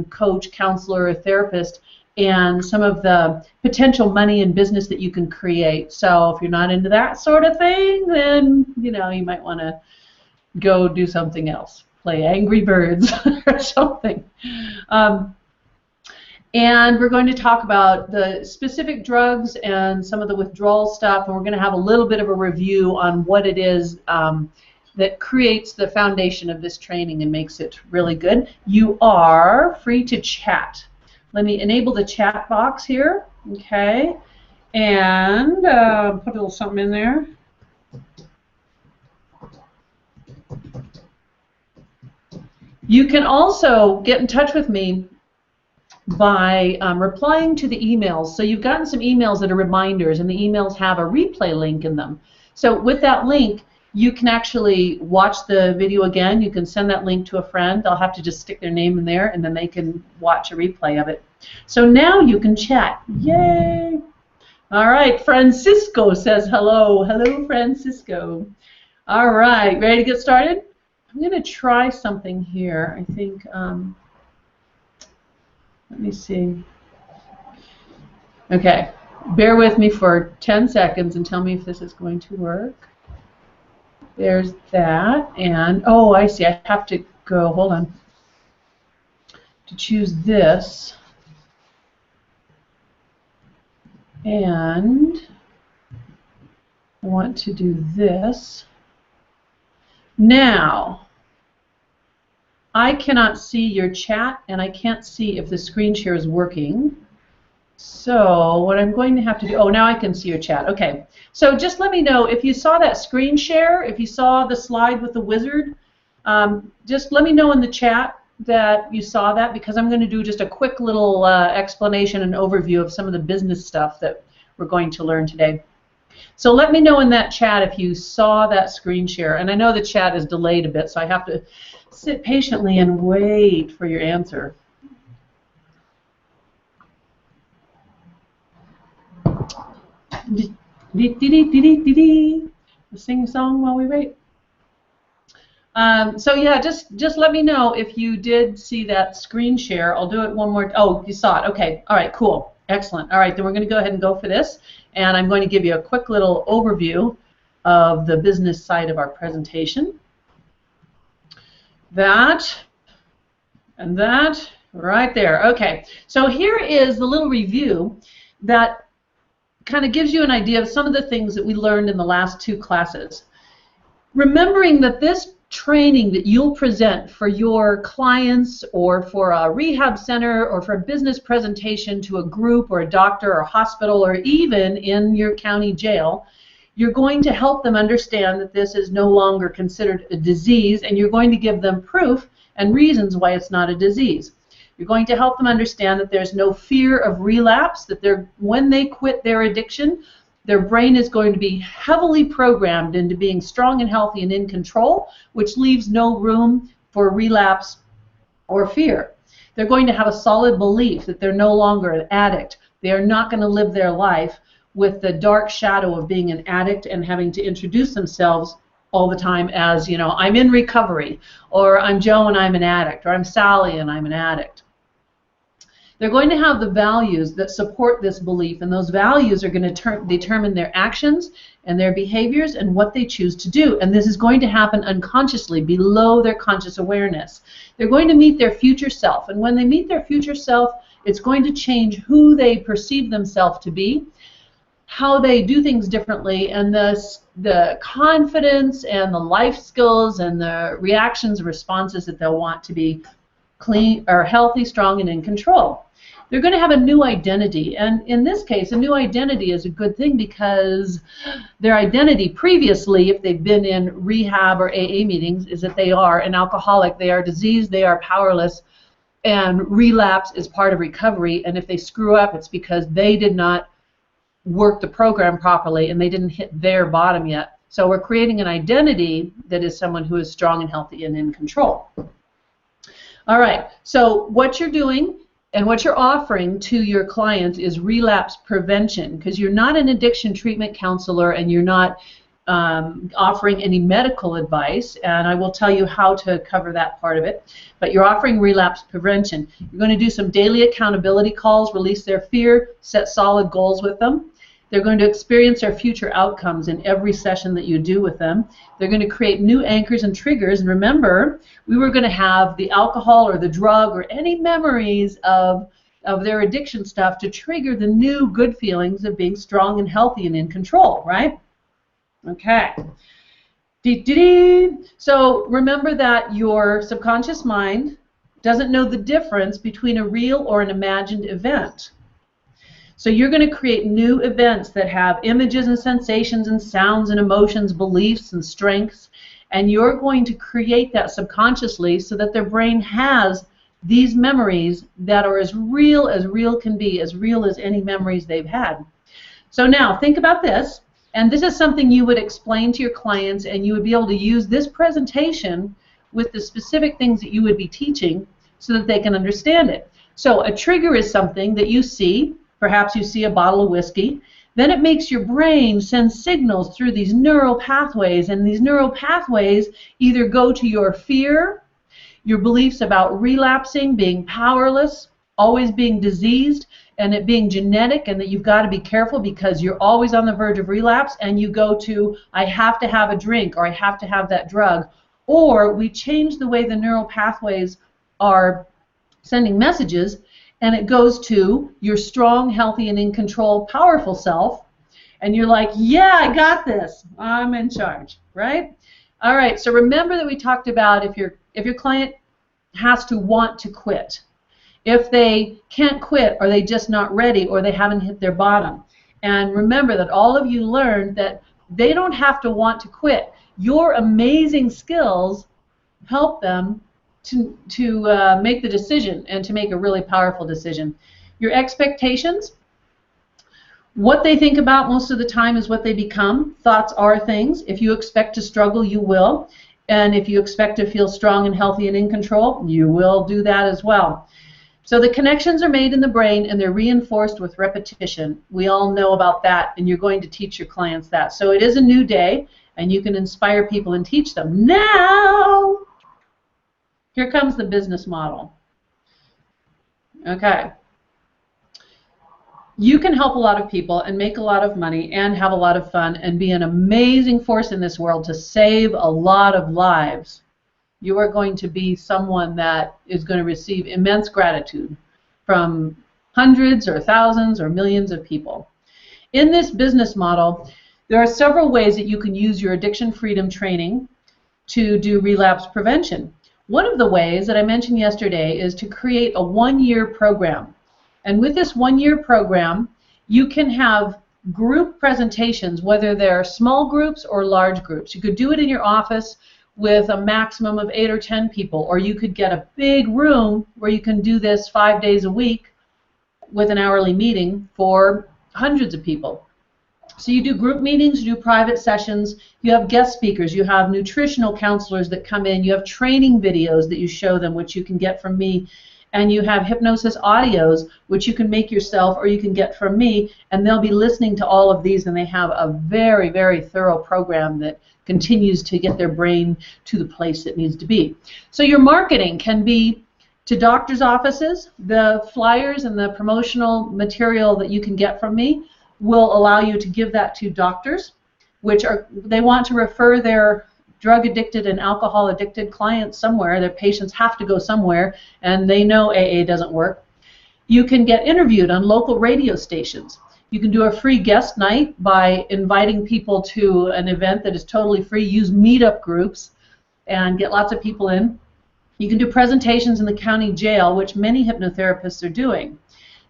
coach, counselor, or therapist, and some of the potential money and business that you can create. So if you're not into that sort of thing, then you might want to go do something else, play Angry Birds or something. And we're going to talk about the specific drugs and some of the withdrawal stuff, and we're going to have a little bit of a review on what it is that creates the foundation of this training and makes it really good. You are free to chat. Let me enable the chat box here, okay, and put a little something in there. You can also get in touch with me by replying to the emails. So you've gotten some emails that are reminders, and the emails have a replay link in them. So with that link, you can actually watch the video again. You can send that link to a friend. They'll have to just stick their name in there, and then they can watch a replay of it. So now you can chat. Yay! All right, Francisco says hello. Hello, Francisco. All right, ready to get started? I'm going to try something here. I think, let me see. Okay, bear with me for 10 seconds and tell me if this is going to work. There's that, and oh, I see. I have to go. Hold on. To choose this, and I want to do this. Now, I cannot see your chat, and I can't see if the screen share is working. So what I'm going to have to do, oh, now I can see your chat. Okay, so just let me know if you saw that screen share, if you saw the slide with the wizard, just let me know in the chat that you saw that, because I'm going to do just a quick little explanation and overview of some of the business stuff that we're going to learn today. So let me know in that chat if you saw that screen share, and I know the chat is delayed a bit, so I have to sit patiently and wait for your answer. Sing a song while we wait. So yeah, just let me know if you did see that screen share. I'll do it one more. Oh, you saw it. Okay. All right. Cool. Excellent. All right. Then we're going to go ahead and go for this, and I'm going to give you a quick little overview of the business side of our presentation. That and that right there. Okay. So here is the little review that kind of gives you an idea of some of the things that we learned in the last two classes. Remembering that this training that you'll present for your clients or for a rehab center or for a business presentation to a group or a doctor or a hospital or even in your county jail, you're going to help them understand that this is no longer considered a disease, and you're going to give them proof and reasons why it's not a disease. You're going to help them understand that there's no fear of relapse, that when they quit their addiction, their brain is going to be heavily programmed into being strong and healthy and in control, which leaves no room for relapse or fear. They're going to have a solid belief that they're no longer an addict. They are not going to live their life with the dark shadow of being an addict and having to introduce themselves all the time as, you know, I'm in recovery, or I'm Joe and I'm an addict, or I'm Sally and I'm an addict. They're going to have the values that support this belief, and those values are going to determine their actions and their behaviors and what they choose to do. And this is going to happen unconsciously, below their conscious awareness. They're going to meet their future self, and when they meet their future self, it's going to change who they perceive themselves to be, how they do things differently, and the confidence and the life skills and the reactions and responses that they'll want to be clean or healthy, strong, and in control. They're going to have a new identity, and in this case, a new identity is a good thing, because their identity previously, if they've been in rehab or AA meetings, is that they are an alcoholic, they are diseased, they are powerless, and relapse is part of recovery, and if they screw up, it's because they did not work the program properly and they didn't hit their bottom yet. So we're creating an identity that is someone who is strong and healthy and in control. All right, so what you're doing and what you're offering to your clients is relapse prevention, because you're not an addiction treatment counselor and you're not offering any medical advice, and I will tell you how to cover that part of it. But you're offering relapse prevention. You're going to do some daily accountability calls, release their fear, set solid goals with them. They're going to experience their future outcomes in every session that you do with them. They're going to create new anchors and triggers. And remember, we were going to have the alcohol or the drug or any memories of their addiction stuff to trigger the new good feelings of being strong and healthy and in control, right? Okay. So remember that your subconscious mind doesn't know the difference between a real or an imagined event. So you're going to create new events that have images and sensations and sounds and emotions, beliefs and strengths, and you're going to create that subconsciously so that their brain has these memories that are as real can be, as real as any memories they've had. So now think about this, and this is something you would explain to your clients, and you would be able to use this presentation with the specific things that you would be teaching so that they can understand it. So a trigger is something that you see. Perhaps you see a bottle of whiskey. Then it makes your brain send signals through these neural pathways, and these neural pathways either go to your fear, your beliefs about relapsing, being powerless, always being diseased, and it being genetic, and that you've got to be careful because you're always on the verge of relapse, and you go to, I have to have a drink, or I have to have that drug. Or we change the way the neural pathways are sending messages, and it goes to your strong, healthy, and in control, powerful self, and you're like, yeah, I got this. I'm in charge, right? All right, so remember that we talked about if your client has to want to quit, if they can't quit, or they just not ready, or they haven't hit their bottom. And remember that all of you learned that they don't have to want to quit. Your amazing skills help them to make the decision and to make a really powerful decision. Your expectations, what they think about most of the time is what they become. Thoughts are things. If you expect to struggle, you will. And if you expect to feel strong and healthy and in control, you will do that as well. So the connections are made in the brain, and they're reinforced with repetition. We all know about that, and you're going to teach your clients that. So it is a new day, and you can inspire people and teach them. Now, here comes the business model. Okay. You can help a lot of people and make a lot of money and have a lot of fun and be an amazing force in this world to save a lot of lives. You are going to be someone that is going to receive immense gratitude from hundreds or thousands or millions of people. In this business model, there are several ways that you can use your addiction freedom training to do relapse prevention. One of the ways that I mentioned yesterday is to create a one-year program. And with this one-year program, you can have group presentations, whether they're small groups or large groups. You could do it in your office with a maximum of 8 or 10 people, or you could get a big room where you can do this 5 days a week with an hourly meeting for hundreds of people. So you do group meetings, you do private sessions, you have guest speakers, you have nutritional counselors that come in, you have training videos that you show them, which you can get from me, and you have hypnosis audios, which you can make yourself or you can get from me, and they'll be listening to all of these, and they have a very, very thorough program that continues to get their brain to the place it needs to be. So your marketing can be to doctors' offices. The flyers and the promotional material that you can get from me will allow you to give that to doctors, which they want to refer their drug-addicted and alcohol-addicted clients somewhere. Their patients have to go somewhere, and they know AA doesn't work. You can get interviewed on local radio stations. You can do a free guest night by inviting people to an event that is totally free. Use meetup groups and get lots of people in. You can do presentations in the county jail, which many hypnotherapists are doing.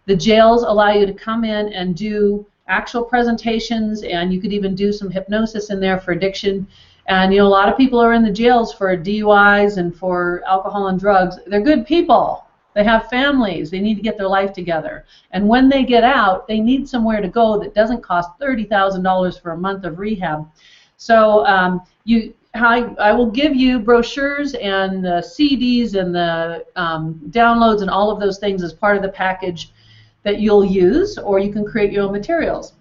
The jails allow you to come in and do actual presentations, and you could even do some hypnosis in there for addiction. And you know, a lot of people are in the jails for DUIs and for alcohol and drugs. They're good people. They have families. They need to get their life together. And when they get out, they need somewhere to go that doesn't cost $30,000 for a month of rehab. So I will give you brochures and the CDs and the downloads and all of those things as part of the package that you'll use, or you can create your own materials.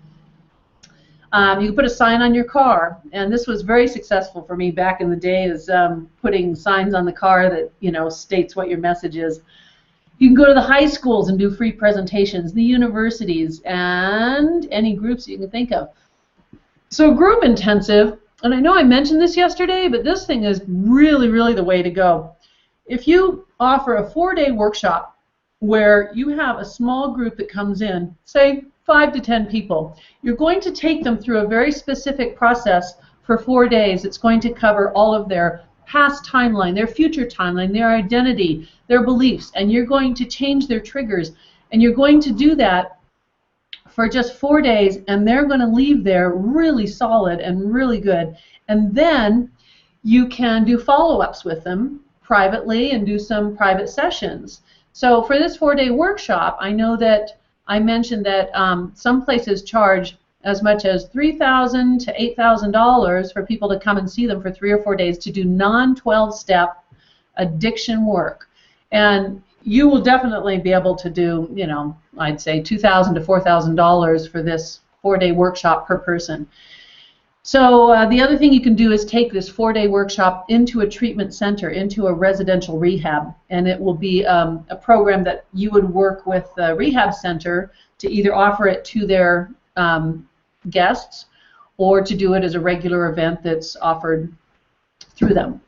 You can put a sign on your car, and this was very successful for me back in the day, is putting signs on the car that, you know, states what your message is. You can go to the high schools and do free presentations, the universities, and any groups you can think of. So group intensive, and I know I mentioned this yesterday, but this thing is really, really the way to go. If you offer a 4-day workshop where you have a small group that comes in, say 5 to 10 people, you're going to take them through a very specific process for 4 days. It's going to cover all of their past timeline, their future timeline, their identity, their beliefs, and you're going to change their triggers. And you're going to do that for just 4 days, and they're going to leave there really solid and really good. And then you can do follow-ups with them privately and do some private sessions. So for this 4-day workshop, I know that I mentioned that some places charge as much as $3,000 to $8,000 for people to come and see them for 3 or 4 days to do non-12-step addiction work. And you will definitely be able to do, you know, I'd say $2,000 to $4,000 for this 4-day workshop per person. So the other thing you can do is take this 4-day workshop into a treatment center, into a residential rehab, and it will be a program that you would work with the rehab center to either offer it to their guests or to do it as a regular event that's offered through them.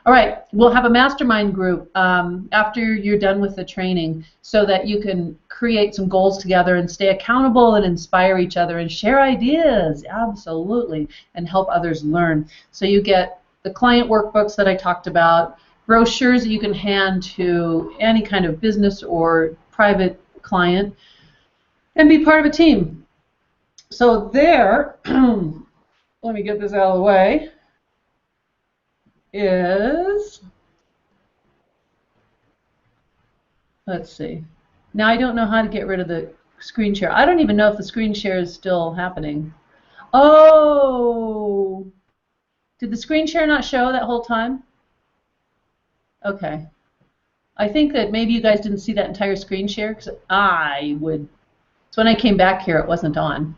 All right, we'll have a mastermind group after you're done with the training so that you can create some goals together and stay accountable and inspire each other and share ideas, absolutely, and help others learn. So you get the client workbooks that I talked about, brochures that you can hand to any kind of business or private client, and be part of a team. So there, let me get this out of the way, is, let's see. Now I don't know how to get rid of the screen share. I don't even know if the screen share is still happening. Oh, did the screen share not show that whole time? Okay. I think that maybe you guys didn't see that entire screen share, because I would. So when I came back here, it wasn't on.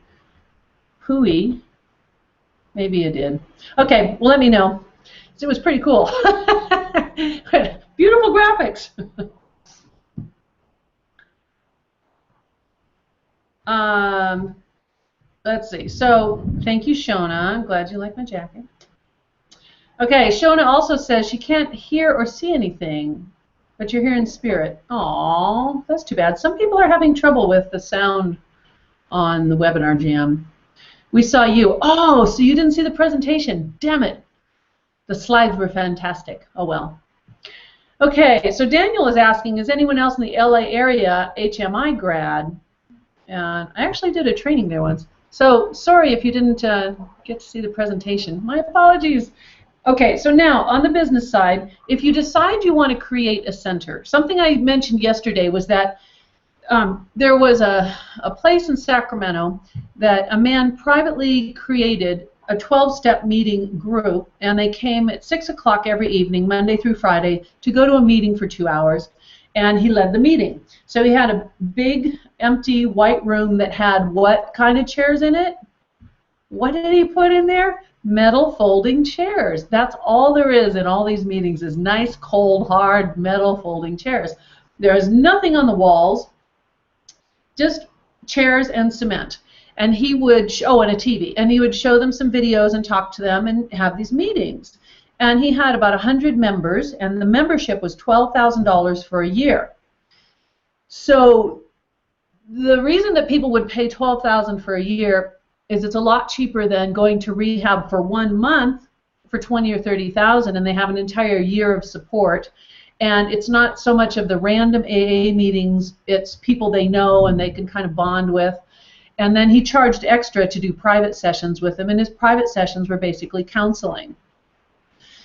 Hooey. Maybe it did. Okay, well, let me know. It was pretty cool. Beautiful graphics. Let's see. So thank you, Shona. I'm glad you like my jacket. Okay, Shona also says she can't hear or see anything, but you're here in spirit. Aw, that's too bad. Some people are having trouble with the sound on the webinar jam. We saw you. Oh, so you didn't see the presentation. Damn it. The slides were fantastic. Oh, well. Okay, so Daniel is asking, is anyone else in the LA area HMI grad? And I actually did a training there once. So sorry if you didn't get to see the presentation. My apologies. Okay, so now on the business side, if you decide you want to create a center, something I mentioned yesterday was that there was a place in Sacramento that a man privately created a 12-step meeting group, and they came at 6 o'clock every evening, Monday through Friday, to go to a meeting for 2 hours, and he led the meeting. So he had a big, empty, white room that had what kind of chairs in it? What did he put in there? Metal folding chairs. That's all there is in all these meetings, is nice, cold, hard, metal folding chairs. There is nothing on the walls, just chairs and cement. And he would, and a TV, and he would show them some videos and talk to them and have these meetings. And he had about 100 members, and the membership was $12,000 for a year. So the reason that people would pay $12,000 for a year is it's a lot cheaper than going to rehab for 1 month for $20,000 or $30,000, and they have an entire year of support. And it's not so much of the random AA meetings, it's people they know and they can kind of bond with. And then he charged extra to do private sessions with them, and his private sessions were basically counseling.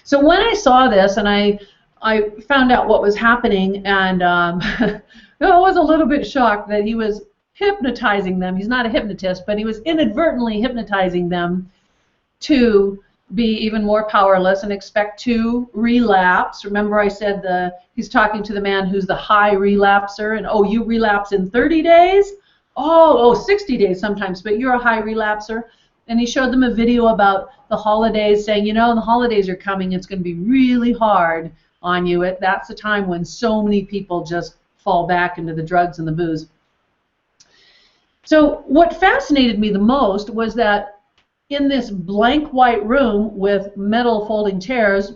So when I saw this and I found out what was happening, and I was a little bit shocked that he was hypnotizing them. He's not a hypnotist, but he was inadvertently hypnotizing them to be even more powerless and expect to relapse. Remember I said he's talking to the man who's the high relapser, and oh, you relapse in 30 days? Oh, 60 days sometimes, but you're a high relapser. And he showed them a video about the holidays, saying, you know, the holidays are coming. It's going to be really hard on you. That's the time when so many people just fall back into the drugs and the booze. So what fascinated me the most was that in this blank white room with metal folding chairs,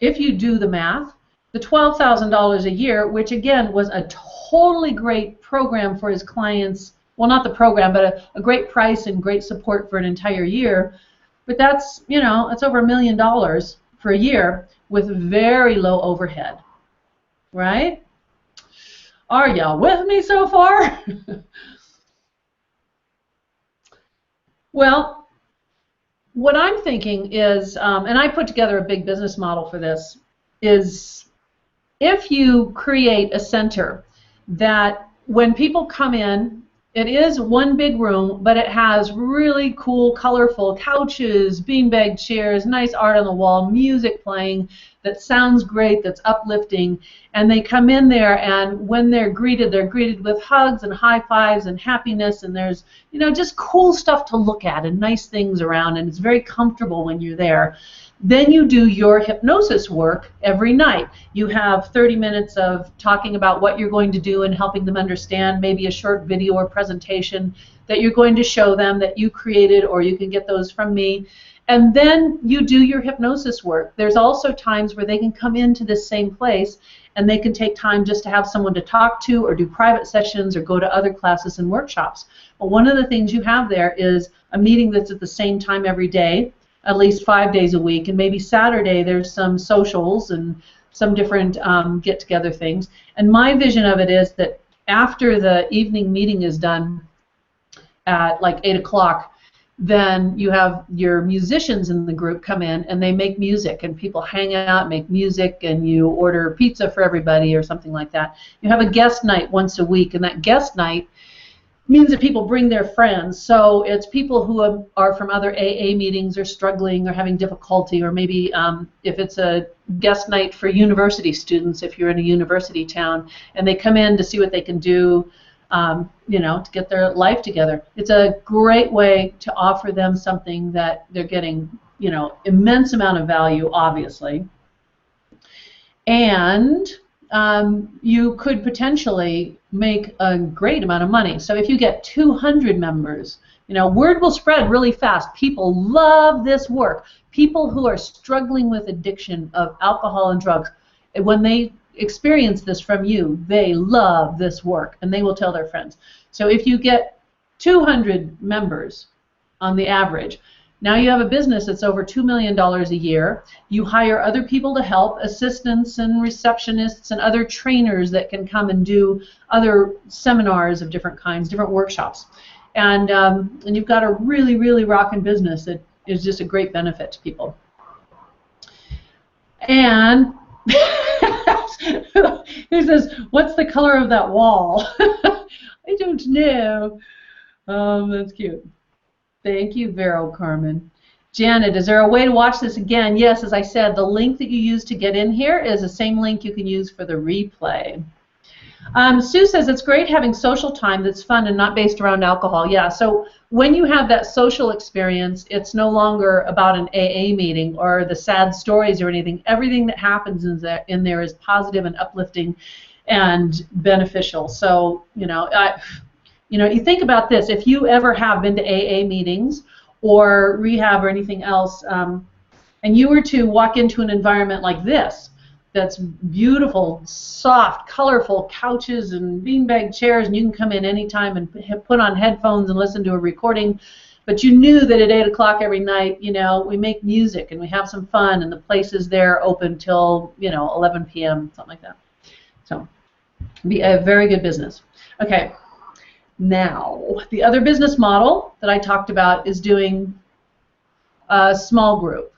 if you do the math, the $12,000 a year, which again was a totally great program for his clients, well, not the program, but a great price and great support for an entire year, but that's, you know, it's over $1 million for a year with very low overhead, right? Are y'all with me so far? Well, what I'm thinking is, and I put together a big business model for this, is if you create a center that when people come in, it is one big room, but it has really cool, colorful couches, beanbag chairs, nice art on the wall, music playing that sounds great, that's uplifting, and they come in there, and when they're greeted with hugs and high fives and happiness, and there's, you know, just cool stuff to look at and nice things around, and it's very comfortable when you're there. Then you do your hypnosis work every night. You have 30 minutes of talking about what you're going to do and helping them understand, maybe a short video or presentation that you're going to show them that you created, or you can get those from me. And then you do your hypnosis work. There's also times where they can come into this same place and they can take time just to have someone to talk to, or do private sessions, or go to other classes and workshops. But one of the things you have there is a meeting that's at the same time every day, at least 5 days a week, and maybe Saturday there's some socials and some different get-together things. And my vision of it is that after the evening meeting is done at like 8 o'clock, then you have your musicians in the group come in and they make music, and people hang out, make music, and you order pizza for everybody or something like that. You have a guest night once a week, and that guest night means that people bring their friends. So it's people who are from other AA meetings, or struggling, or having difficulty, or maybe if it's a guest night for university students, if you're in a university town, and they come in to see what they can do, you know, to get their life together. It's a great way to offer them something that they're getting, you know, immense amount of value, obviously. And you could potentially make a great amount of money. So if you get 200 members, you know, word will spread really fast. People love this work. People who are struggling with addiction of alcohol and drugs, when they experience this from you, they love this work, and they will tell their friends. So if you get 200 members on the average, now you have a business that's over $2 million a year. You hire other people to help, assistants and receptionists and other trainers that can come and do other seminars of different kinds, different workshops. And you've got a really, really rocking business that is just a great benefit to people. And he says, what's the color of that wall? I don't know. That's cute. Thank you, Vero Carmen. Janet, is there a way to watch this again? Yes, as I said, the link that you use to get in here is the same link you can use for the replay. Sue says, it's great having social time that's fun and not based around alcohol. Yeah, so when you have that social experience, it's no longer about an AA meeting or the sad stories or anything. Everything that happens in there is positive and uplifting and beneficial. So, you know, you think about this. If you ever have been to AA meetings or rehab or anything else, and you were to walk into an environment like this, that's beautiful, soft, colorful couches and beanbag chairs, and you can come in anytime and put on headphones and listen to a recording, but you knew that at 8 o'clock every night, you know, we make music and we have some fun, and the place is there open till, you know, 11 p.m., something like that. So, be a very good business. Okay. Now, the other business model that I talked about is doing a small group.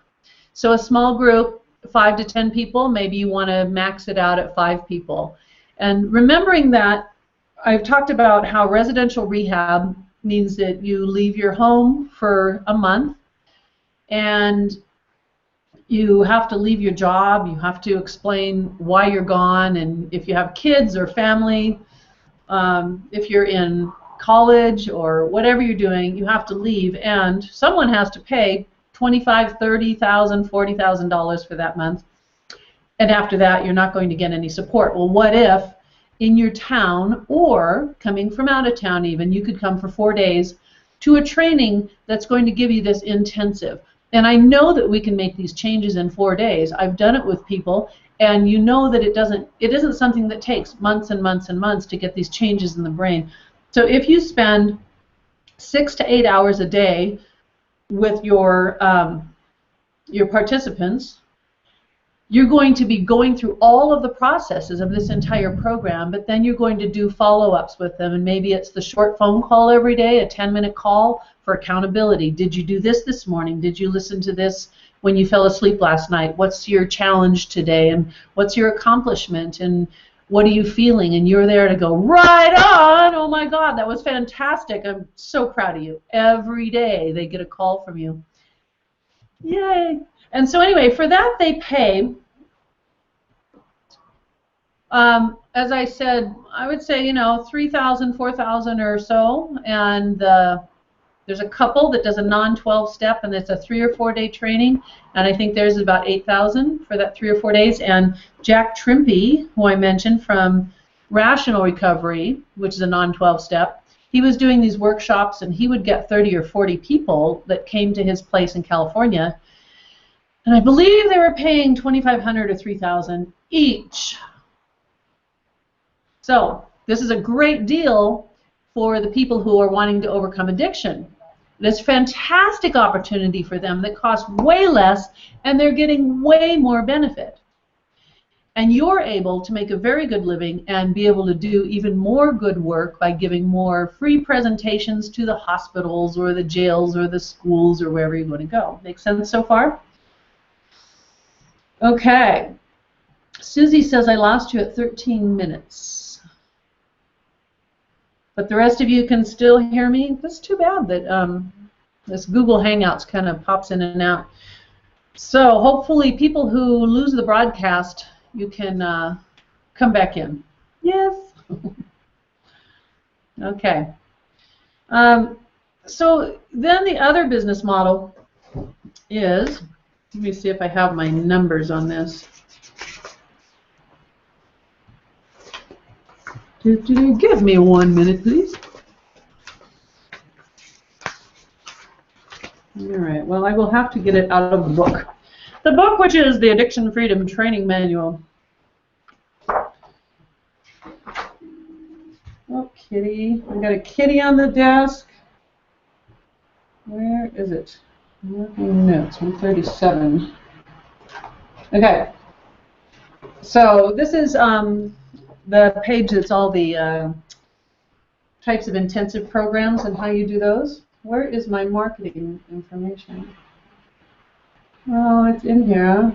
So a small group, 5 to 10 people, maybe you want to max it out at 5 people. And remembering that, I've talked about how residential rehab means that you leave your home for a month, and you have to leave your job, you have to explain why you're gone, and if you have kids or family, if you're in college or whatever you're doing, you have to leave, and someone has to pay $25,000, $30,000, $40,000 for that month. And after that, you're not going to get any support. Well, what if in your town, or coming from out of town even, you could come for 4 days to a training that's going to give you this intensive. And I know that we can make these changes in 4 days. I've done it with people, and you know that it isn't something that takes months and months and months to get these changes in the brain. So if you spend 6 to 8 hours a day with your participants, you're going to be going through all of the processes of this entire program, but then you're going to do follow-ups with them, and maybe it's the short phone call every day, a 10-minute call for accountability. Did you do this morning? Did you listen to this when you fell asleep last night? What's your challenge today, and what's your accomplishment, and what are you feeling? And you're there to go, right on, oh my God, that was fantastic. I'm so proud of you. Every day they get a call from you. Yay. And so anyway, for that they pay, as I said, I would say, $3,000, $4,000 or so. And there's a couple that does a non-12 step, and it's a 3 or 4 day training. And I think theirs is about $8,000 for that 3 or 4 days. And Jack Trimpey, who I mentioned from Rational Recovery, which is a non-12 step, he was doing these workshops, and he would get 30 or 40 people that came to his place in California. And I believe they were paying $2,500 or $3,000 each. So this is a great deal for the people who are wanting to overcome addiction. It's a fantastic opportunity for them that costs way less, and they're getting way more benefit. And you're able to make a very good living and be able to do even more good work by giving more free presentations to the hospitals or the jails or the schools or wherever you want to go. Make sense so far? Okay. Susie says, I lost you at 13 minutes. But the rest of you can still hear me? That's too bad that this Google Hangouts kind of pops in and out. So hopefully people who lose the broadcast, you can come back in. Yes. Okay. So then the other business model is, let me see if I have my numbers on this. Give me 1 minute, please. All right, well, I will have to get it out of the book. The book, which is the Addiction Freedom Training Manual. Oh, kitty. I got a kitty on the desk. Where is it? Notes, 137. Okay. So this is the page that's all the types of intensive programs and how you do those. Where is my marketing information? Oh, it's in here.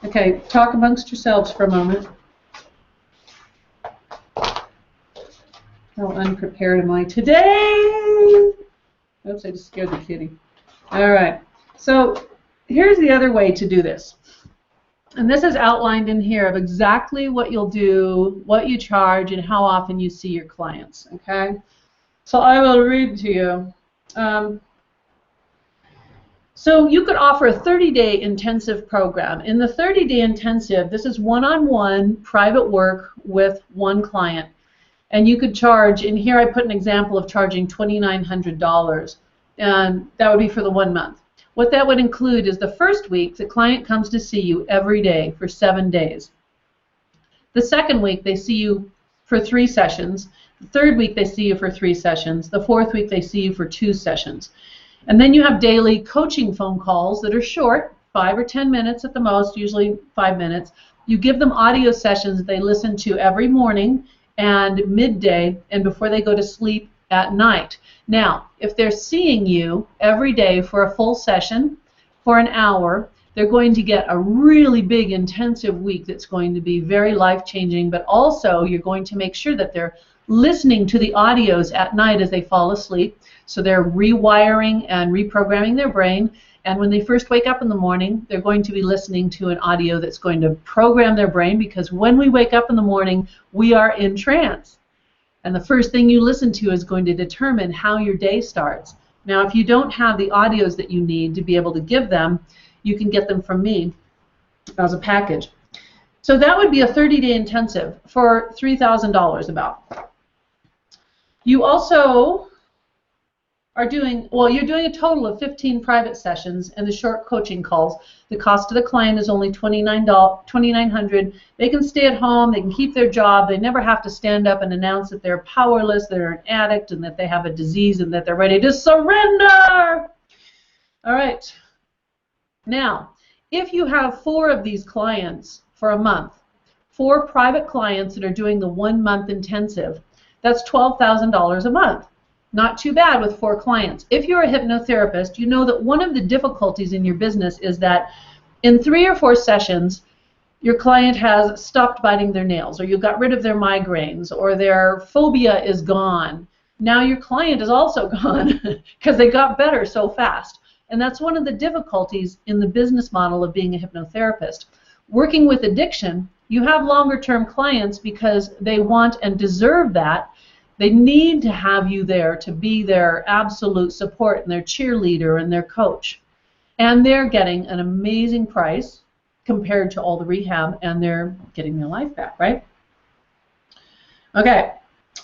Okay, talk amongst yourselves for a moment. How unprepared am I today? Oops, I just scared the kitty. All right, so here's the other way to do this. And this is outlined in here of exactly what you'll do, what you charge, and how often you see your clients, okay? So I will read to you. So you could offer a 30-day intensive program. In the 30-day intensive, this is one-on-one private work with one client. And you could charge, and here I put an example of charging $2,900, and that would be for the 1 month. What that would include is the first week, the client comes to see you every day for 7 days. The second week, they see you for 3 sessions. The third week, they see you for 3 sessions. The fourth week, they see you for 2 sessions. And then you have daily coaching phone calls that are short, 5 or 10 minutes at the most, usually 5 minutes. You give them audio sessions that they listen to every morning and midday and before they go to sleep at night. Now, if they're seeing you every day for a full session for an hour, they're going to get a really big intensive week that's going to be very life-changing, but also you're going to make sure that they're listening to the audios at night as they fall asleep, so they're rewiring and reprogramming their brain, And when they first wake up in the morning, they're going to be listening to an audio that's going to program their brain, because when we wake up in the morning, we are in trance. And the first thing you listen to is going to determine how your day starts. Now, if you don't have the audios that you need to be able to give them, you can get them from me as a package. So that would be a 30-day intensive for $3,000 about. You also are doing, well, you're doing a total of 15 private sessions and the short coaching calls. The cost to the client is only $2,900. They can stay at home, they can keep their job, they never have to stand up and announce that they're powerless, they're an addict, and that they have a disease, and that they're ready to surrender. All right. Now, if you have 4 of these clients for a month, 4 private clients that are doing the 1-month intensive, that's $12,000 a month. Not too bad with 4 clients. If you're a hypnotherapist, you know that one of the difficulties in your business is that in 3 or 4 sessions, your client has stopped biting their nails, or you got rid of their migraines, or their phobia is gone. Now your client is also gone because they got better so fast. And that's one of the difficulties in the business model of being a hypnotherapist. Working with addiction, you have longer-term clients because they want and deserve that. They need to have you there to be their absolute support and their cheerleader and their coach. And they're getting an amazing price compared to all the rehab, and they're getting their life back, right? Okay.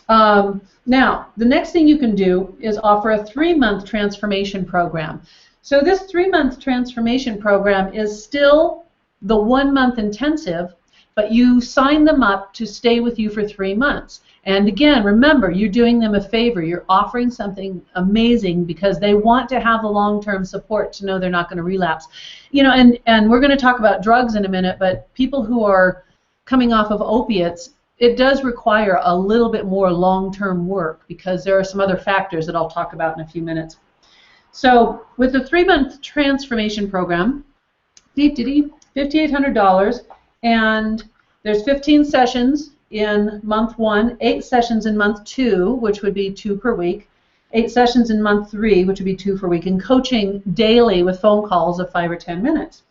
Now, the next thing you can do is offer a 3-month transformation program. So this 3-month transformation program is still the 1-month intensive, but you sign them up to stay with you for 3 months. And again, remember, you're doing them a favor. You're offering something amazing because they want to have the long-term support to know they're not going to relapse. You know, and we're going to talk about drugs in a minute, but people who are coming off of opiates, it does require a little bit more long-term work because there are some other factors that I'll talk about in a few minutes. So with the 3-month transformation program, $5,800, and there's 15 sessions in month 1, 8 sessions in month 2, which would be 2 per week, 8 sessions in month 3, which would be 2 per week, and coaching daily with phone calls of 5 or 10 minutes.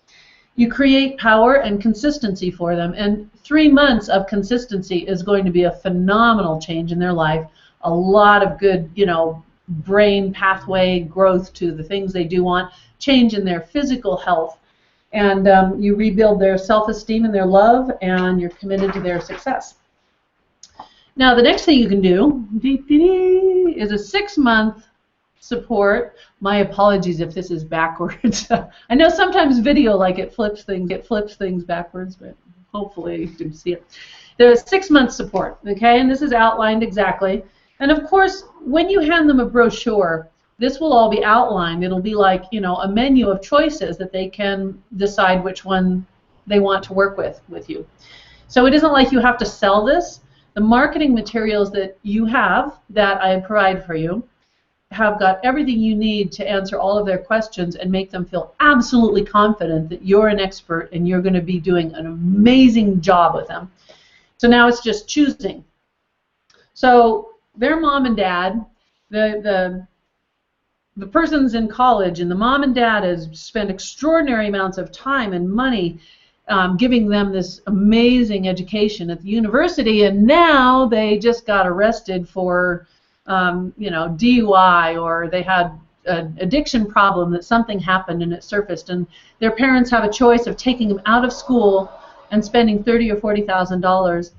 You create power and consistency for them, and 3 months of consistency is going to be a phenomenal change in their life. A lot of good, you know, brain pathway growth to the things they do want, change in their physical health, and you rebuild their self-esteem and their love, and you're committed to their success. Now, the next thing you can do is a 6-month support. My apologies if this is backwards. I know sometimes video, like it flips things backwards, but hopefully you can see it. There's 6-month support, okay, and this is outlined exactly. And of course, when you hand them a brochure, this will all be outlined. It'll be like, you know, a menu of choices that they can decide which one they want to work with you. So it isn't like you have to sell this. The marketing materials that you have, that I provide for you, have got everything you need to answer all of their questions and make them feel absolutely confident that you're an expert and you're going to be doing an amazing job with them. So now it's just choosing. So their mom and dad, the person's in college, and the mom and dad has spent extraordinary amounts of time and money giving them this amazing education at the university, and now they just got arrested for you know, DUI, or they had an addiction problem that something happened and it surfaced, and their parents have a choice of taking them out of school and spending $30,000 or $40,000,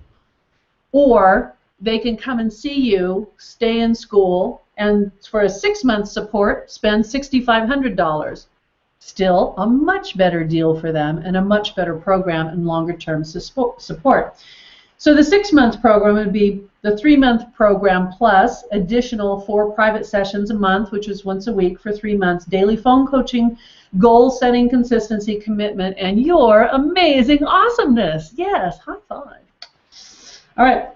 or they can come and see you, stay in school, and for a 6-month support, spend $6,500. Still a much better deal for them and a much better program and longer-term support. So the 6-month program would be the 3-month program plus additional 4 private sessions a month, which is once a week for 3 months, daily phone coaching, goal setting, consistency, commitment, and your amazing awesomeness. Yes, high five. All right.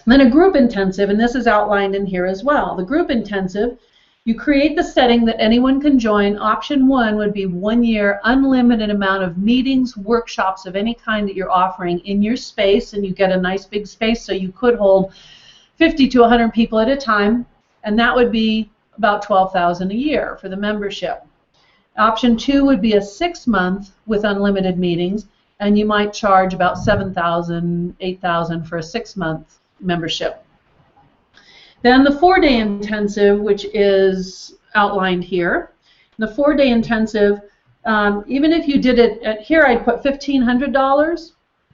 Then a group intensive, and this is outlined in here as well. The group intensive, you create the setting that anyone can join. Option 1 would be 1 year, unlimited amount of meetings, workshops of any kind that you're offering in your space, and you get a nice big space, so you could hold 50 to 100 people at a time, and that would be about $12,000 a year for the membership. Option 2 would be a 6-month with unlimited meetings, and you might charge about $7,000, $8,000 for a 6-month membership. Then the 4-day intensive, which is outlined here. The 4-day intensive, even if you did it here, I'd put $1,500.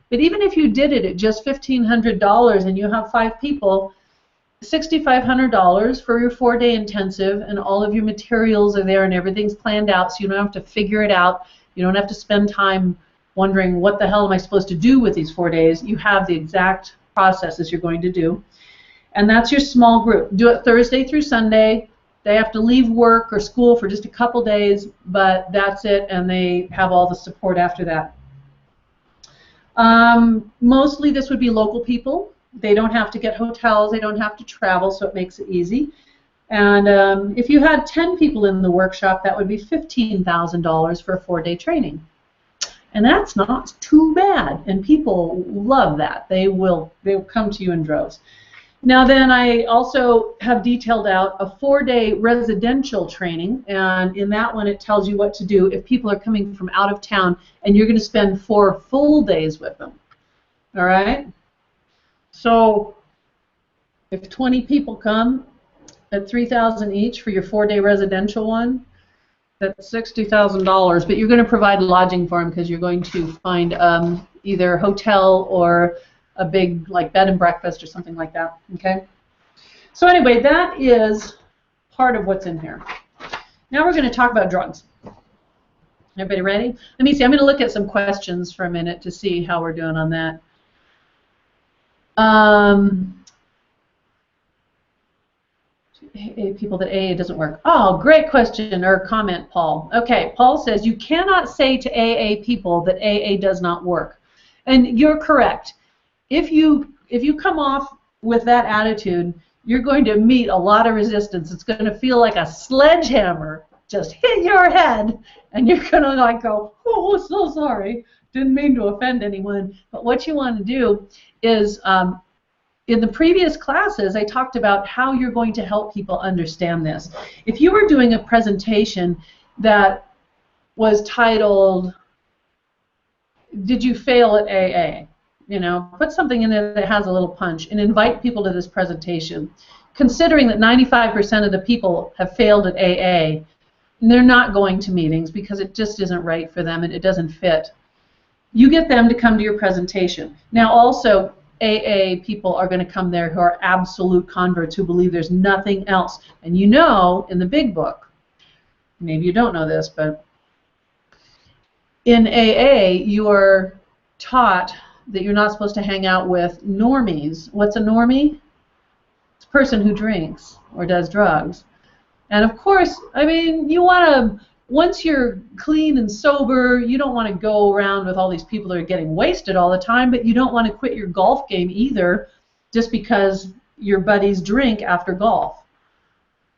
But even if you did it at just $1,500 and you have 5 people, $6,500 for your 4-day intensive, and all of your materials are there and everything's planned out, so you don't have to figure it out. You don't have to spend time wondering what the hell am I supposed to do with these 4 days. You have the exact processes you're going to do. And that's your small group. Do it Thursday through Sunday. They have to leave work or school for just a couple days, but that's it, and they have all the support after that. Mostly this would be local people. They don't have to get hotels, they don't have to travel, so it makes it easy. And if you had 10 people in the workshop, that would be $15,000 for a 4-day training. And that's not too bad, and people love that. They will come to you in droves. Now then, I also have detailed out a 4-day residential training, and in that one it tells you what to do if people are coming from out of town and you're going to spend 4 full days with them. All right? So if 20 people come at $3,000 each for your 4-day residential one, that's $60,000, but you're going to provide lodging for them because you're going to find either a hotel or a big like bed and breakfast or something like that. Okay. So anyway, that is part of what's in here. Now we're going to talk about drugs. Everybody ready? Let me see. I'm going to look at some questions for a minute to see how we're doing on that. People that AA doesn't work. Oh, great question or comment, Paul. Okay, Paul says you cannot say to AA people that AA does not work, and you're correct. If you come off with that attitude, you're going to meet a lot of resistance. It's going to feel like a sledgehammer just hit your head, and you're going to like go, oh, so sorry, didn't mean to offend anyone. But what you want to do is, in the previous classes, I talked about how you're going to help people understand this. If you were doing a presentation that was titled, "Did you fail at AA?" You know, put something in there that has a little punch and invite people to this presentation. Considering that 95% of the people have failed at AA, and they're not going to meetings because it just isn't right for them and it doesn't fit. You get them to come to your presentation. Now also, AA people are going to come there who are absolute converts who believe there's nothing else. And you know, in the big book, maybe you don't know this, but in AA you are taught that you're not supposed to hang out with normies. What's a normie? It's a person who drinks or does drugs. And of course, I mean, you want to, once you're clean and sober, you don't want to go around with all these people that are getting wasted all the time, but you don't want to quit your golf game either just because your buddies drink after golf.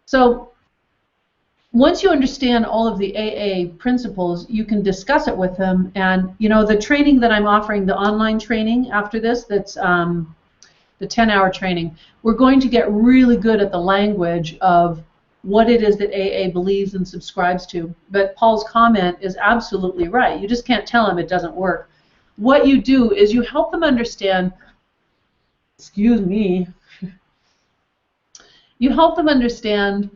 So once you understand all of the AA principles, you can discuss it with them. And you know, the training that I'm offering, the online training after this, that's the 10-hour training, we're going to get really good at the language of what it is that AA believes and subscribes to. But Paul's comment is absolutely right. You just can't tell them it doesn't work. What you do is you help them understand, excuse me, you help them understand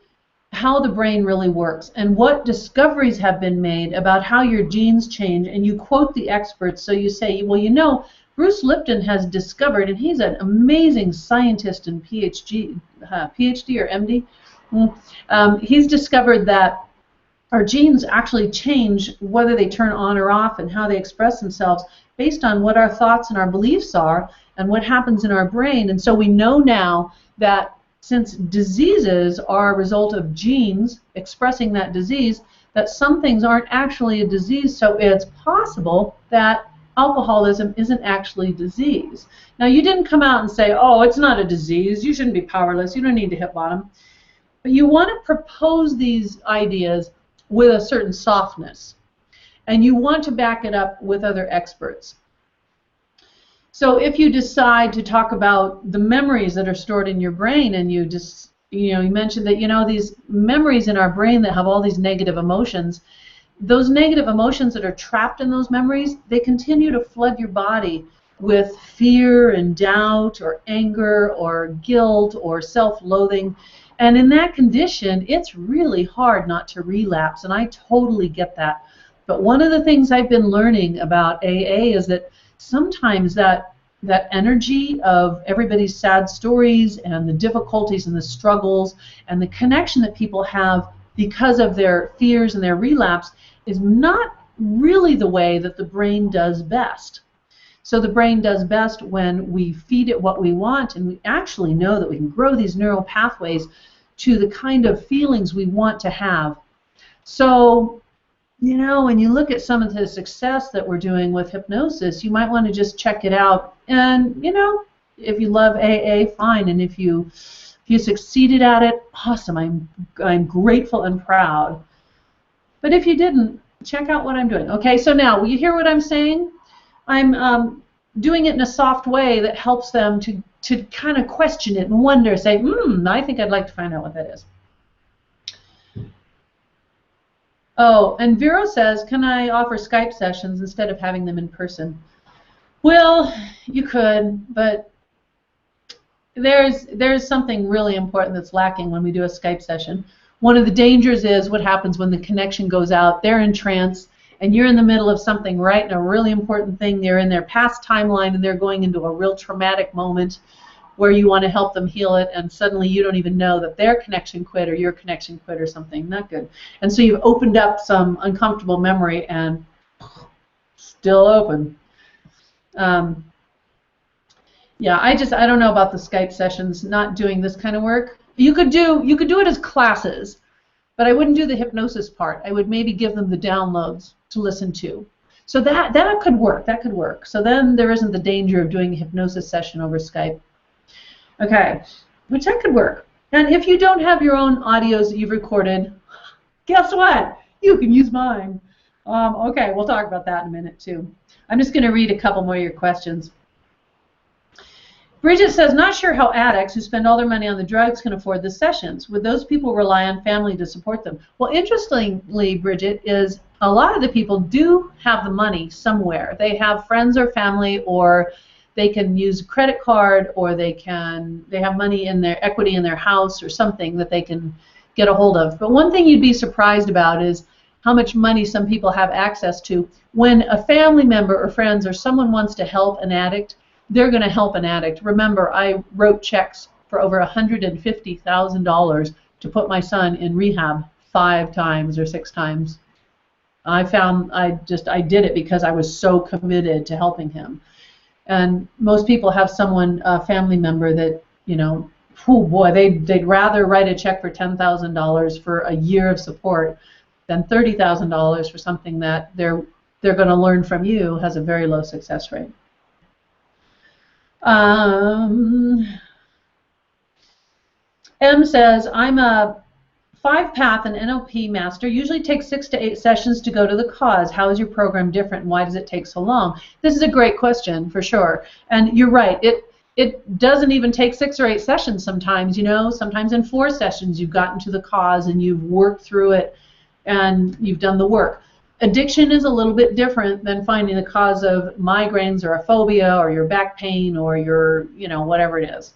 how the brain really works and what discoveries have been made about how your genes change, and you quote the experts. So you say, well, you know, Bruce Lipton has discovered, and he's an amazing scientist and PhD or MD, he's discovered that our genes actually change whether they turn on or off and how they express themselves based on what our thoughts and our beliefs are and what happens in our brain. And so we know now that since diseases are a result of genes expressing that disease, that some things aren't actually a disease, so it's possible that alcoholism isn't actually disease. Now, you didn't come out and say, oh, it's not a disease, you shouldn't be powerless, you don't need to hit bottom. But you want to propose these ideas with a certain softness, and you want to back it up with other experts. So if you decide to talk about the memories that are stored in your brain, and you just, you mentioned that, these memories in our brain that have all these negative emotions, those negative emotions that are trapped in those memories, they continue to flood your body with fear and doubt or anger or guilt or self-loathing. And in that condition, it's really hard not to relapse, and I totally get that. But one of the things I've been learning about AA is that sometimes that energy of everybody's sad stories and the difficulties and the struggles and the connection that people have because of their fears and their relapse is not really the way that the brain does best. So the brain does best when we feed it what we want, and we actually know that we can grow these neural pathways to the kind of feelings we want to have. So, you know, when you look at some of the success that we're doing with hypnosis, you might want to just check it out. And, you know, if you love AA, fine. And if you succeeded at it, awesome. I'm grateful and proud. But if you didn't, check out what I'm doing. Okay, so now, will you hear what I'm saying? I'm doing it in a soft way that helps them to kind of question it and wonder, say, I think I'd like to find out what that is. Oh, and Vero says, can I offer Skype sessions instead of having them in person? Well, you could, but there's something really important that's lacking when we do a Skype session. One of the dangers is what happens when the connection goes out. They're in trance, and you're in the middle of something, right, and a really important thing. They're in their past timeline, and they're going into a real traumatic moment where you want to help them heal it, and suddenly you don't even know that their connection quit or your connection quit or something. Not good. And so you've opened up some uncomfortable memory and still open. Yeah, I don't know about the Skype sessions, not doing this kind of work. You could do it as classes, but I wouldn't do the hypnosis part. I would maybe give them the downloads to listen to. So that could work. That could work. So then there isn't the danger of doing a hypnosis session over Skype. Okay, which that could work. And if you don't have your own audios that you've recorded, guess what? You can use mine. Okay, we'll talk about that in a minute too. I'm just going to read a couple more of your questions. Bridget says, not sure how addicts who spend all their money on the drugs can afford the sessions. Would those people rely on family to support them? Well, interestingly, Bridget, is a lot of the people do have the money somewhere. They have friends or family, or they can use a credit card, or they have money in their equity in their house or something that they can get a hold of. But one thing you'd be surprised about is how much money some people have access to. When a family member or friends or someone wants to help an addict, they're going to help an addict. Remember, I wrote checks for over $150,000 to put my son in rehab 5 times or 6 times. I did it because I was so committed to helping him. And most people have someone, a family member that, you know, oh boy, they'd rather write a check for $10,000 for a year of support than $30,000 for something that they're going to learn from you has a very low success rate. M says, I'm a 5-path and NLP master. Usually takes 6 to 8 sessions to go to the cause. How is your program different, and why does it take so long? This is a great question, for sure. And you're right. It doesn't even take 6 or 8 sessions sometimes. You know, sometimes in 4 sessions you've gotten to the cause and you've worked through it and you've done the work. Addiction is a little bit different than finding the cause of migraines or a phobia or your back pain or your, you know, whatever it is.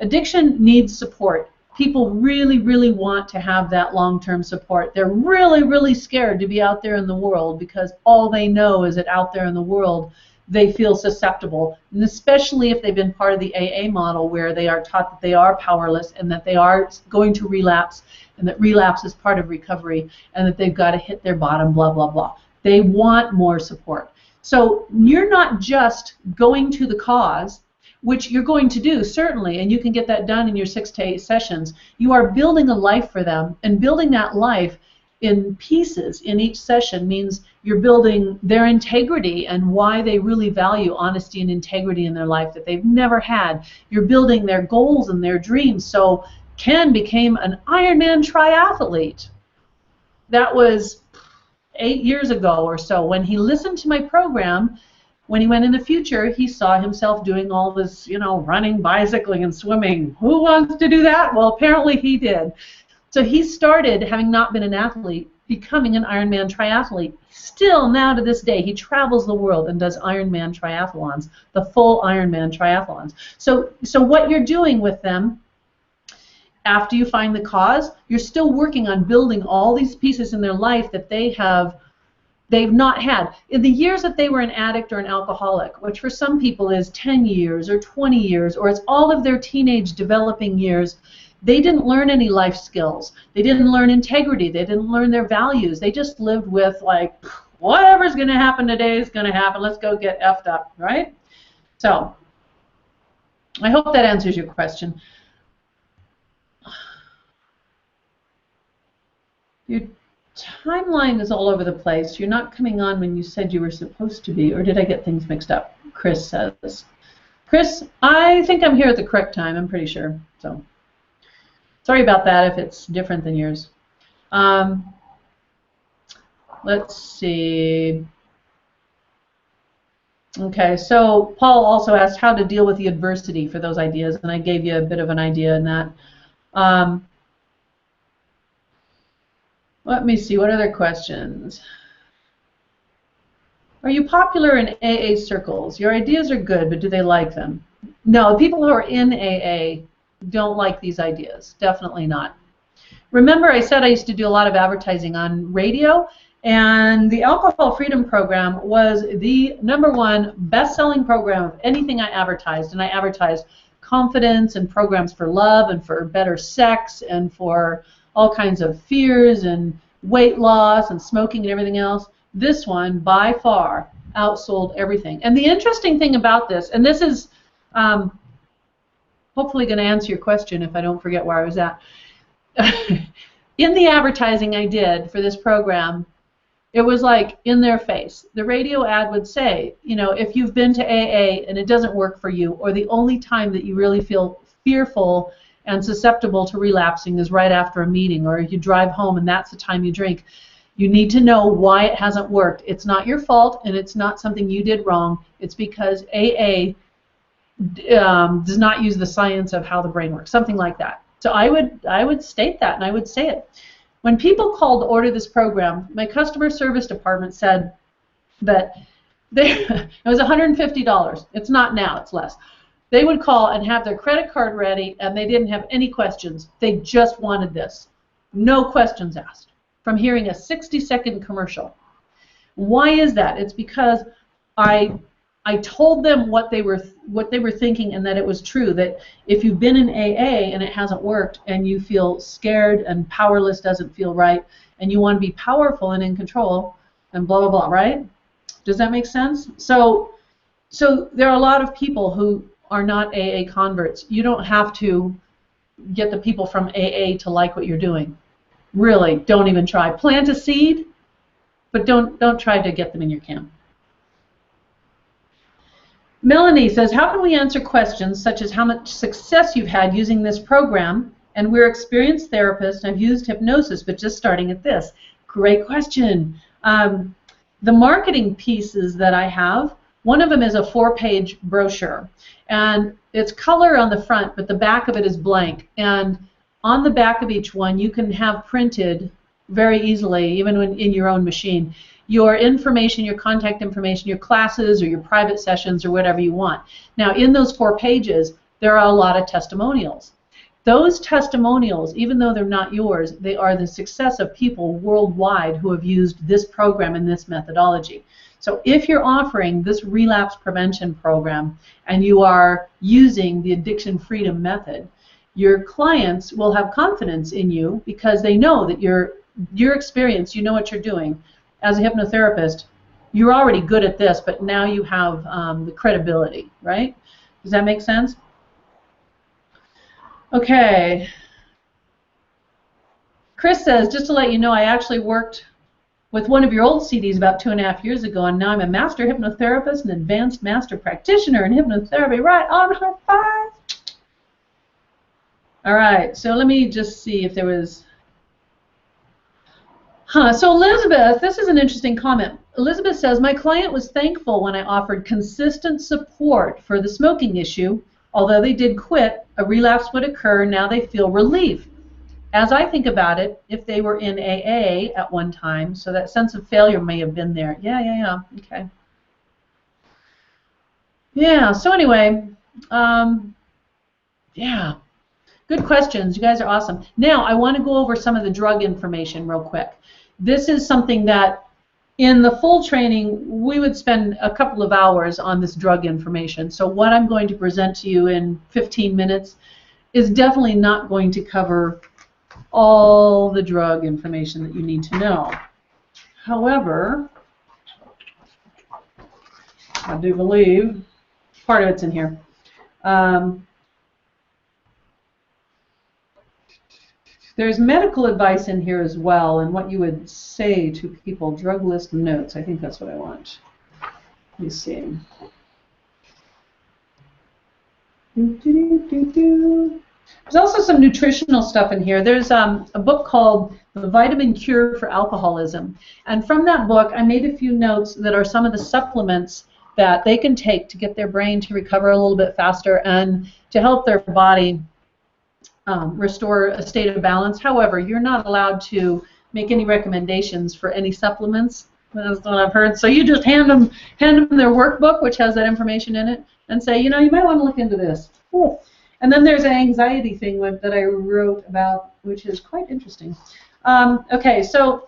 Addiction needs support. People really, really want to have that long-term support. They're really, really scared to be out there in the world because all they know is that out there in the world they feel susceptible, and especially if they've been part of the AA model where they are taught that they are powerless and that they are going to relapse and that relapse is part of recovery and that they've got to hit their bottom, blah, blah, blah. They want more support. So you're not just going to the cause, which you're going to do, certainly, and you can get that done in your 6 to 8 sessions. You are building a life for them, and building that life in pieces in each session means you're building their integrity and why they really value honesty and integrity in their life that they've never had. You're building their goals and their dreams. So Ken became an Ironman triathlete. That was 8 years ago or so. When he listened to my program, when he went in the future, he saw himself doing all this, you know, running, bicycling, and swimming. Who wants to do that? Well, apparently he did. So he started, having not been an athlete, becoming an Ironman triathlete. Still, now to this day, he travels the world and does Ironman triathlons, the full Ironman triathlons. So what you're doing with them, after you find the cause, you're still working on building all these pieces in their life that they've not had. In the years that they were an addict or an alcoholic, which for some people is 10 years or 20 years, or it's all of their teenage developing years, they didn't learn any life skills. They didn't learn integrity. They didn't learn their values. They just lived with, like, whatever's going to happen today is going to happen. Let's go get effed up, right? So I hope that answers your question. Your timeline is all over the place. You're not coming on when you said you were supposed to be, or did I get things mixed up? Chris says. Chris, I think I'm here at the correct time. I'm pretty sure. So sorry about that if it's different than yours. Let's see. Okay, so Paul also asked how to deal with the adversity for those ideas, and I gave you a bit of an idea in that. Let me see, what other questions? Are you popular in AA circles? Your ideas are good, but do they like them? No, people who are in AA don't like these ideas. Definitely not. Remember, I said I used to do a lot of advertising on radio, and the Alcohol Freedom Program was the #1 best-selling program of anything I advertised, and I advertised confidence and programs for love and for better sex and for all kinds of fears and weight loss and smoking and everything else. This one, by far, outsold everything. And the interesting thing about this, and this is hopefully going to answer your question if I don't forget where I was at. In the advertising I did for this program, it was like in their face. The radio ad would say, you know, if you've been to AA and it doesn't work for you, or the only time that you really feel fearful and susceptible to relapsing is right after a meeting, or you drive home and that's the time you drink, you need to know why it hasn't worked. It's not your fault, and it's not something you did wrong. It's because AA does not use the science of how the brain works, something like that. So I would state that, and I would say it. When people called to order this program, my customer service department said that it was $150. It's not now, it's less. They would call and have their credit card ready, and they didn't have any questions. They just wanted this. No questions asked from hearing a 60-second commercial. Why is that? It's because I told them what they were thinking, and that it was true, that if you've been in AA and it hasn't worked, and you feel scared and powerless, doesn't feel right, and you want to be powerful and in control, and blah, blah, blah, right? Does that make sense? So there are a lot of people who are not AA converts. You don't have to get the people from AA to like what you're doing. Really, don't even try. Plant a seed, but don't try to get them in your camp. Melanie says, how can we answer questions such as how much success you've had using this program? And we're experienced therapists and have used hypnosis, but just starting at this. Great question. The marketing pieces that I have, one of them is a 4-page brochure. And it's color on the front, but the back of it is blank. And on the back of each one, you can have printed very easily, even when in your own machine, your information, your contact information, your classes or your private sessions or whatever you want. Now, in those 4 pages, there are a lot of testimonials. Those testimonials, even though they're not yours, they are the success of people worldwide who have used this program and this methodology. So if you're offering this relapse prevention program and you are using the addiction freedom method, your clients will have confidence in you because they know that your experience, you know what you're doing. As a hypnotherapist, you're already good at this, but now you have the credibility, right? Does that make sense? Okay. Chris says, just to let you know, I actually worked with one of your old CDs about 2.5 years ago, and now I'm a master hypnotherapist and advanced master practitioner in hypnotherapy. Right on, high five. All right, so let me just see if there was... So Elizabeth, this is an interesting comment. Elizabeth says, my client was thankful when I offered consistent support for the smoking issue. Although they did quit, a relapse would occur, now they feel relief. as I think about it, if they were in AA at one time, so that sense of failure may have been there. Yeah. Okay. Yeah, so anyway, yeah, good questions. You guys are awesome. Now, I want to go over some of the drug information real quick. This is something that in the full training, we would spend a couple of hours on this drug information. So what I'm going to present to you in 15 minutes is definitely not going to cover all the drug information that you need to know. However, I do believe part of it's in here. There's medical advice in here as well, and what you would say to people. Drug list notes. I think that's what I want. Let me see. There's also some nutritional stuff in here. There's a book called The Vitamin Cure for Alcoholism. And from that book, I made a few notes that are some of the supplements that they can take to get their brain to recover a little bit faster and to help their body restore a state of balance. However, you're not allowed to make any recommendations for any supplements. That's what I've heard. So you just hand them their workbook, which has that information in it, and say, you know, you might want to look into this. Cool. And then there's an anxiety thing that I wrote about, which is quite interesting. Okay, so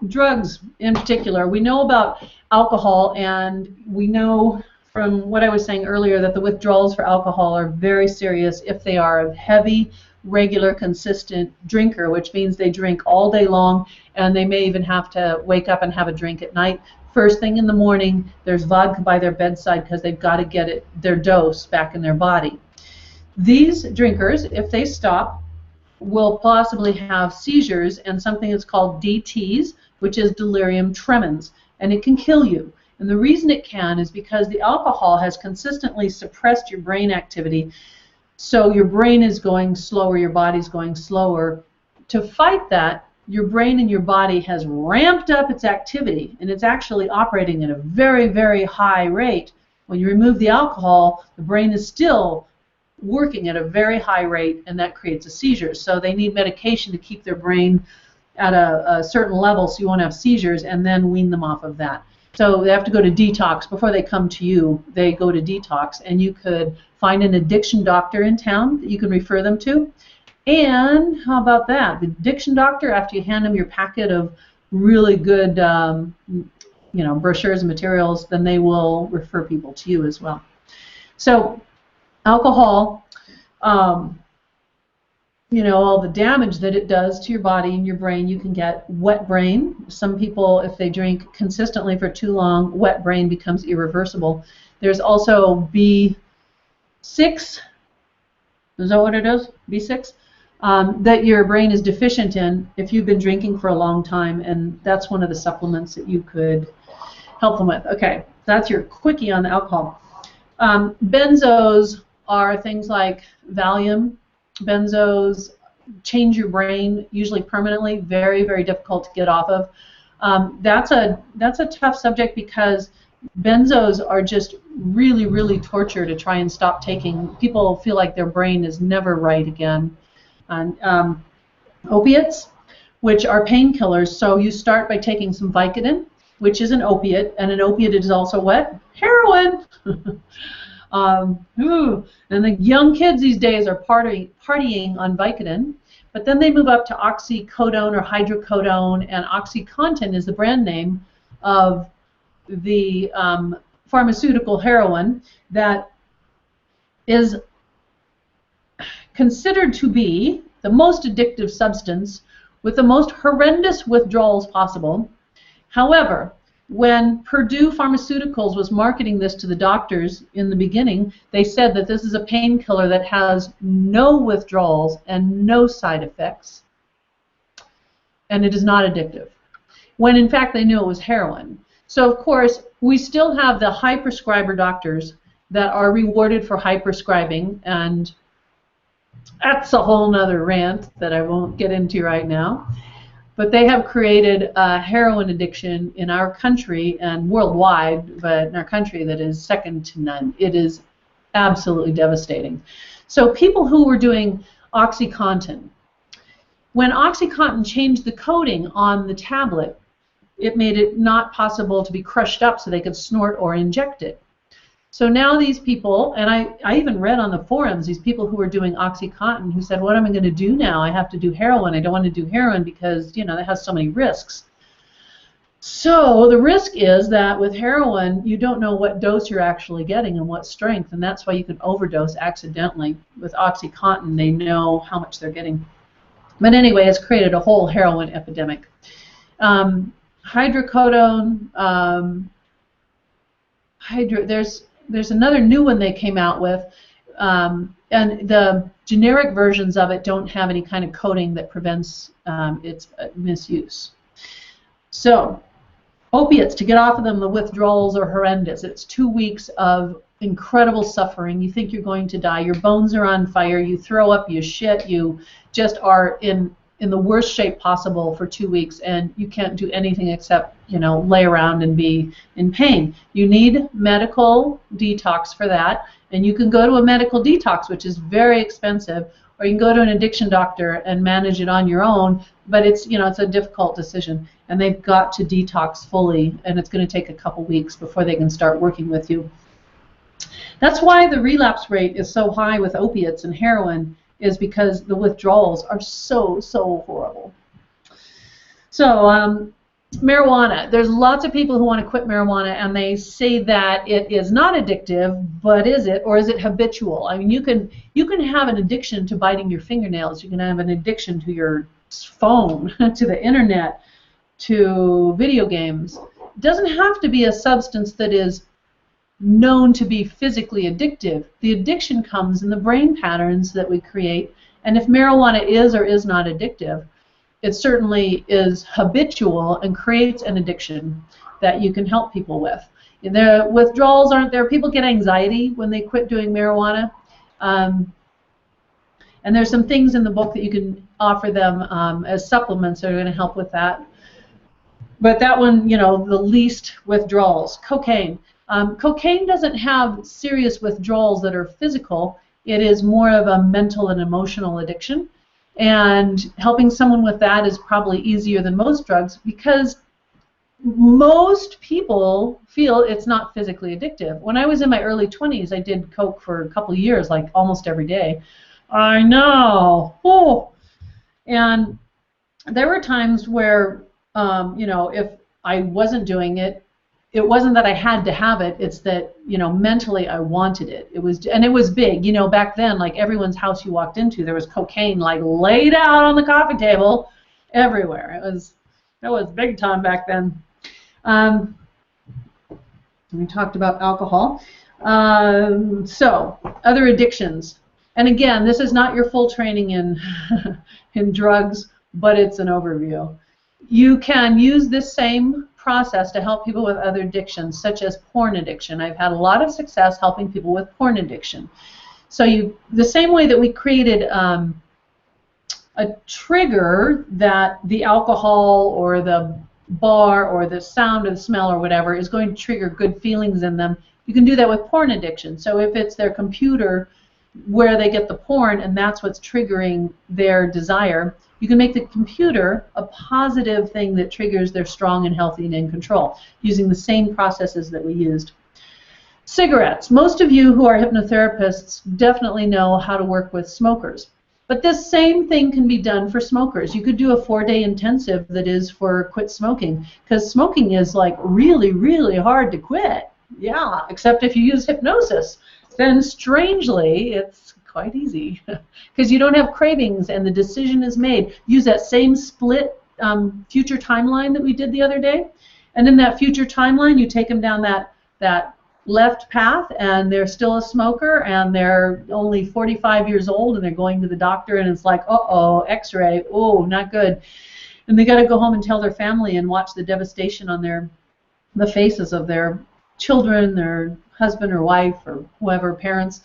drugs in particular. We know about alcohol, and we know from what I was saying earlier that the withdrawals for alcohol are very serious if they are a heavy, regular, consistent drinker, which means they drink all day long, and they may even have to wake up and have a drink at night. First thing in the morning, there's vodka by their bedside because they've got to get their dose back in their body. These drinkers, if they stop, will possibly have seizures and something that's called DTs, which is delirium tremens, and it can kill you. And the reason it can is because the alcohol has consistently suppressed your brain activity, so your brain is going slower, your body's going slower. To fight that, your brain and your body has ramped up its activity, and it's actually operating at a very, very high rate. When you remove the alcohol, the brain is still working at a very high rate, and that creates a seizure. So they need medication to keep their brain at a certain level so you won't have seizures, and then wean them off of that. So they have to go to detox. Before they come to you, they go to detox, and you could find an addiction doctor in town that you can refer them to. And how about that? The addiction doctor, after you hand them your packet of really good brochures and materials, then they will refer people to you as well. So alcohol, all the damage that it does to your body and your brain, you can get wet brain. Some people, if they drink consistently for too long, wet brain becomes irreversible. There's also B6, is that what it is? B6? That your brain is deficient in if you've been drinking for a long time, and that's one of the supplements that you could help them with. Okay, that's your quickie on the alcohol. Benzos are things like Valium. Benzos change your brain, usually permanently, very, very difficult to get off of. That's a tough subject because benzos are just really, really torture to try and stop taking. People feel like their brain is never right again. And opiates, which are painkillers, so you start by taking some Vicodin, which is an opiate, and an opiate is also what? Heroin! And the young kids these days are partying on Vicodin, but then they move up to oxycodone or hydrocodone, and OxyContin is the brand name of the pharmaceutical heroin that is considered to be the most addictive substance with the most horrendous withdrawals possible. However, when Purdue Pharmaceuticals was marketing this to the doctors in the beginning, they said that this is a painkiller that has no withdrawals and no side effects, and it is not addictive, when in fact they knew it was heroin. So of course, we still have the high prescriber doctors that are rewarded for high prescribing, and that's a whole nother rant that I won't get into right now. But they have created a heroin addiction in our country and worldwide, but in our country that is second to none. It is absolutely devastating. So people who were doing OxyContin, When OxyContin changed the coating on the tablet, it made it not possible to be crushed up so they could snort or inject it. So now these people, and I even read on the forums, these people who were doing OxyContin who said, what am I going to do now? I have to do heroin. I don't want to do heroin because, you know, that has so many risks. So the risk is that with heroin, you don't know what dose you're actually getting and what strength, and that's why you can overdose accidentally. With OxyContin, they know how much they're getting. But anyway, it's created a whole heroin epidemic. Hydrocodone, there's another new one they came out with, and the generic versions of it don't have any kind of coating that prevents its misuse. So, opiates, to get off of them, the withdrawals are horrendous. It's 2 weeks of incredible suffering. You think you're going to die. Your bones are on fire. You throw up. You shit. You just are in the worst shape possible for 2 weeks, and you can't do anything except, you know, lay around and be in pain. You need medical detox for that, and you can go to a medical detox, which is very expensive, or you can go to an addiction doctor and manage it on your own, but it's, you know, it's a difficult decision, and they've got to detox fully, and it's going to take a couple weeks before they can start working with you. That's why the relapse rate is so high with opiates and heroin, is because the withdrawals are so horrible. So marijuana, there's lots of people who want to quit marijuana, and they say that it is not addictive, but is it, or is it habitual? I mean, you can have an addiction to biting your fingernails. You can have an addiction to your phone, to the internet, to video games. It doesn't have to be a substance that is known to be physically addictive. The addiction comes in the brain patterns that we create, and if marijuana is or is not addictive, it certainly is habitual and creates an addiction that you can help people with. The withdrawals aren't there. People get anxiety when they quit doing marijuana, and there's some things in the book that you can offer them as supplements that are going to help with that. But that one, you know, the least withdrawals. Cocaine. Cocaine doesn't have serious withdrawals that are physical. It is more of a mental and emotional addiction. And helping someone with that is probably easier than most drugs, because most people feel it's not physically addictive. When I was in my early 20s, I did coke for a couple of years, like almost every day. I know. Oh. And there were times where, you know, if I wasn't doing it, it wasn't that I had to have it, it's that, you know, mentally I wanted it. It was, and it was big. You know, back then, like everyone's house you walked into, there was cocaine like laid out on the coffee table everywhere. That was big time back then. We talked about alcohol. So, other addictions. And again, this is not your full training in, in drugs, but it's an overview. You can use this same process to help people with other addictions, such as porn addiction. I've had a lot of success helping people with porn addiction. So the same way that we created a trigger that the alcohol or the bar or the sound or the smell or whatever is going to trigger good feelings in them, you can do that with porn addiction. So if it's their computer where they get the porn and that's what's triggering their desire, you can make the computer a positive thing that triggers their strong and healthy and in control, using the same processes that we used. Cigarettes. Most of you who are hypnotherapists definitely know how to work with smokers. But this same thing can be done for smokers. You could do a 4-day intensive that is for quit smoking, because smoking is like really, really hard to quit. Yeah, except if you use hypnosis. Then strangely, it's quite easy because you don't have cravings and the decision is made. Use that same split future timeline that we did the other day, and in that future timeline you take them down that left path, and they're still a smoker and they're only 45 years old and they're going to the doctor and it's like, uh-oh, x-ray, oh, not good, and they got to go home and tell their family and watch the devastation on the faces of their children, their husband or wife or whoever, parents.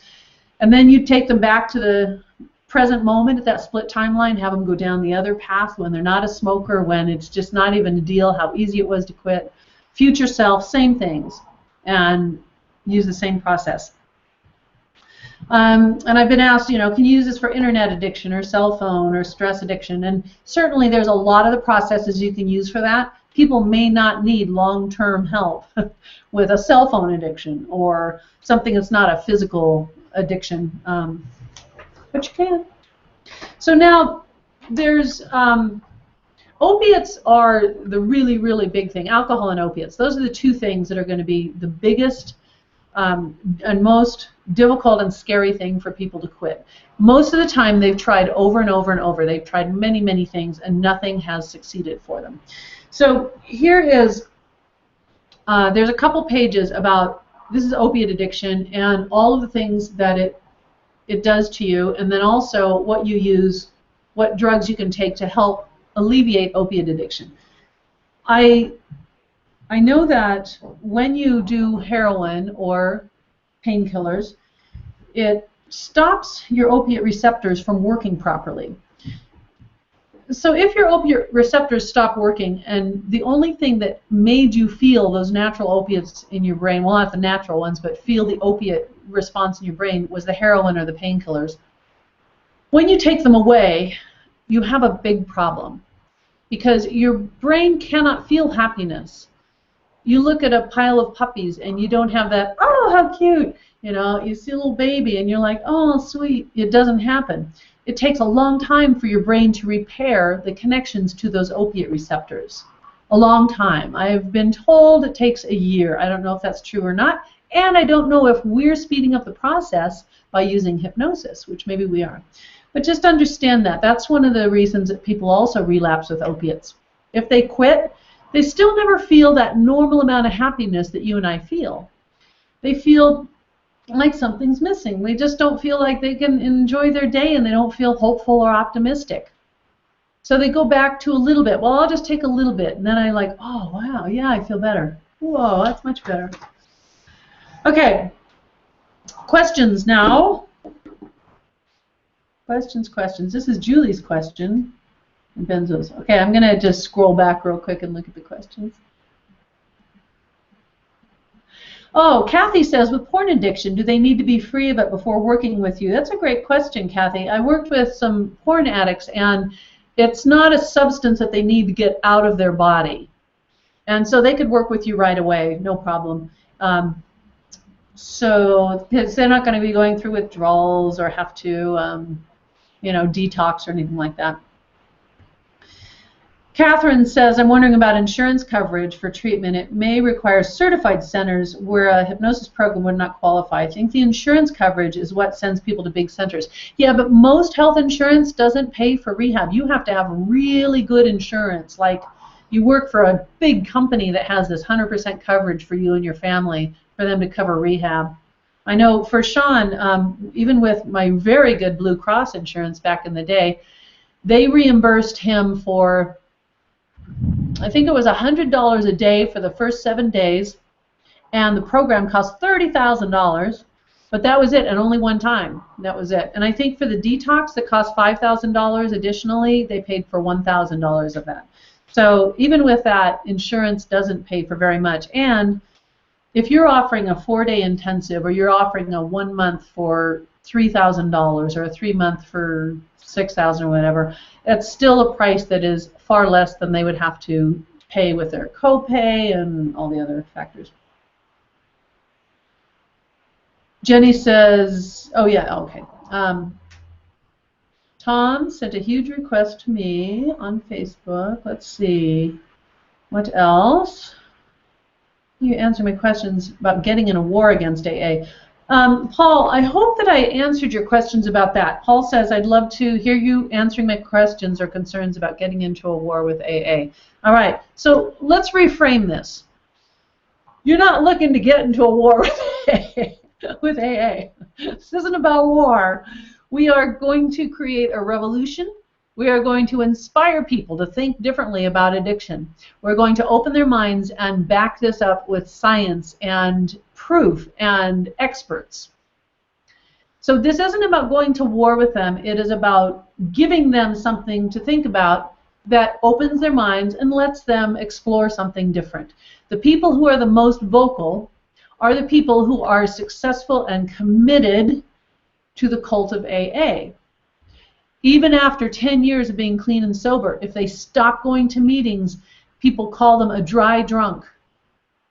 And then you take them back to the present moment at that split timeline, have them go down the other path when they're not a smoker, when it's just not even a deal, how easy it was to quit. Future self, same things, and use the same process. And I've been asked, can you use this for internet addiction or cell phone or stress addiction? And certainly there's a lot of the processes you can use for that. People may not need long-term help with a cell phone addiction or something that's not a physical addiction, but you can. So now there's opiates are the really, really big thing. Alcohol and opiates. Those are the two things that are going to be the biggest and most difficult and scary thing for people to quit. Most of the time they've tried over and over and over. They've tried many, many things and nothing has succeeded for them. So here is, there's a couple pages about, this is opiate addiction and all of the things that it does to you, and then also what you use, what drugs you can take to help alleviate opiate addiction. I know that when you do heroin or painkillers, it stops your opiate receptors from working properly. So if your opiate receptors stop working and the only thing that made you feel those natural opiates in your brain, well, not the natural ones, but feel the opiate response in your brain was the heroin or the painkillers, when you take them away, you have a big problem because your brain cannot feel happiness. You look at a pile of puppies and you don't have that, oh, how cute. You see a little baby and you're like, oh, sweet. It doesn't happen. It takes a long time for your brain to repair the connections to those opiate receptors. A long time. I've been told it takes a year. I don't know if that's true or not. And I don't know if we're speeding up the process by using hypnosis, which maybe we are. But just understand that. That's one of the reasons that people also relapse with opiates. If they quit, they still never feel that normal amount of happiness that you and I feel. They feel like something's missing. They just don't feel like they can enjoy their day and they don't feel hopeful or optimistic. So they go back to a little bit. Well, I'll just take a little bit. And then I like, oh, wow, yeah, I feel better. Whoa, that's much better. Okay, questions now. Questions. This is Julie's question. And Benzo's. Okay, I'm going to just scroll back real quick and look at the questions. Oh, Kathy says, with porn addiction, do they need to be free of it before working with you? That's a great question, Kathy. I worked with some porn addicts, and it's not a substance that they need to get out of their body. And so they could work with you right away, no problem. So they're not going to be going through withdrawals or have to, detox or anything like that. Catherine says, I'm wondering about insurance coverage for treatment. It may require certified centers where a hypnosis program would not qualify. I think the insurance coverage is what sends people to big centers. Yeah, but most health insurance doesn't pay for rehab. You have to have really good insurance, like you work for a big company that has this 100% coverage for you and your family for them to cover rehab. I know for Sean, even with my very good Blue Cross insurance back in the day, they reimbursed him for, I think it was $100 a day for the first 7 days, and the program cost $30,000, but that was it, and only one time. That was it. And I think for the detox that cost $5,000 additionally, they paid for $1,000 of that. So even with that, insurance doesn't pay for very much. And if you're offering a 4-day intensive, or you're offering a 1 month for $3,000 or a 3 month for $6,000 or whatever, that's still a price that is far less than they would have to pay with their copay and all the other factors. Jenny says, oh yeah, okay. Tom sent a huge request to me on Facebook. Let's see. What else? You answer my questions about getting in a war against AA. Paul, I hope that I answered your questions about that. Paul says, I'd love to hear you answering my questions or concerns about getting into a war with AA. All right, so let's reframe this. You're not looking to get into a war with AA. This isn't about war. We are going to create a revolution. We are going to inspire people to think differently about addiction. We're going to open their minds and back this up with science and proof and experts. So this isn't about going to war with them. It is about giving them something to think about that opens their minds and lets them explore something different. The people who are the most vocal are the people who are successful and committed to the cult of AA. Even after 10 years of being clean and sober, if they stop going to meetings, people call them a dry drunk.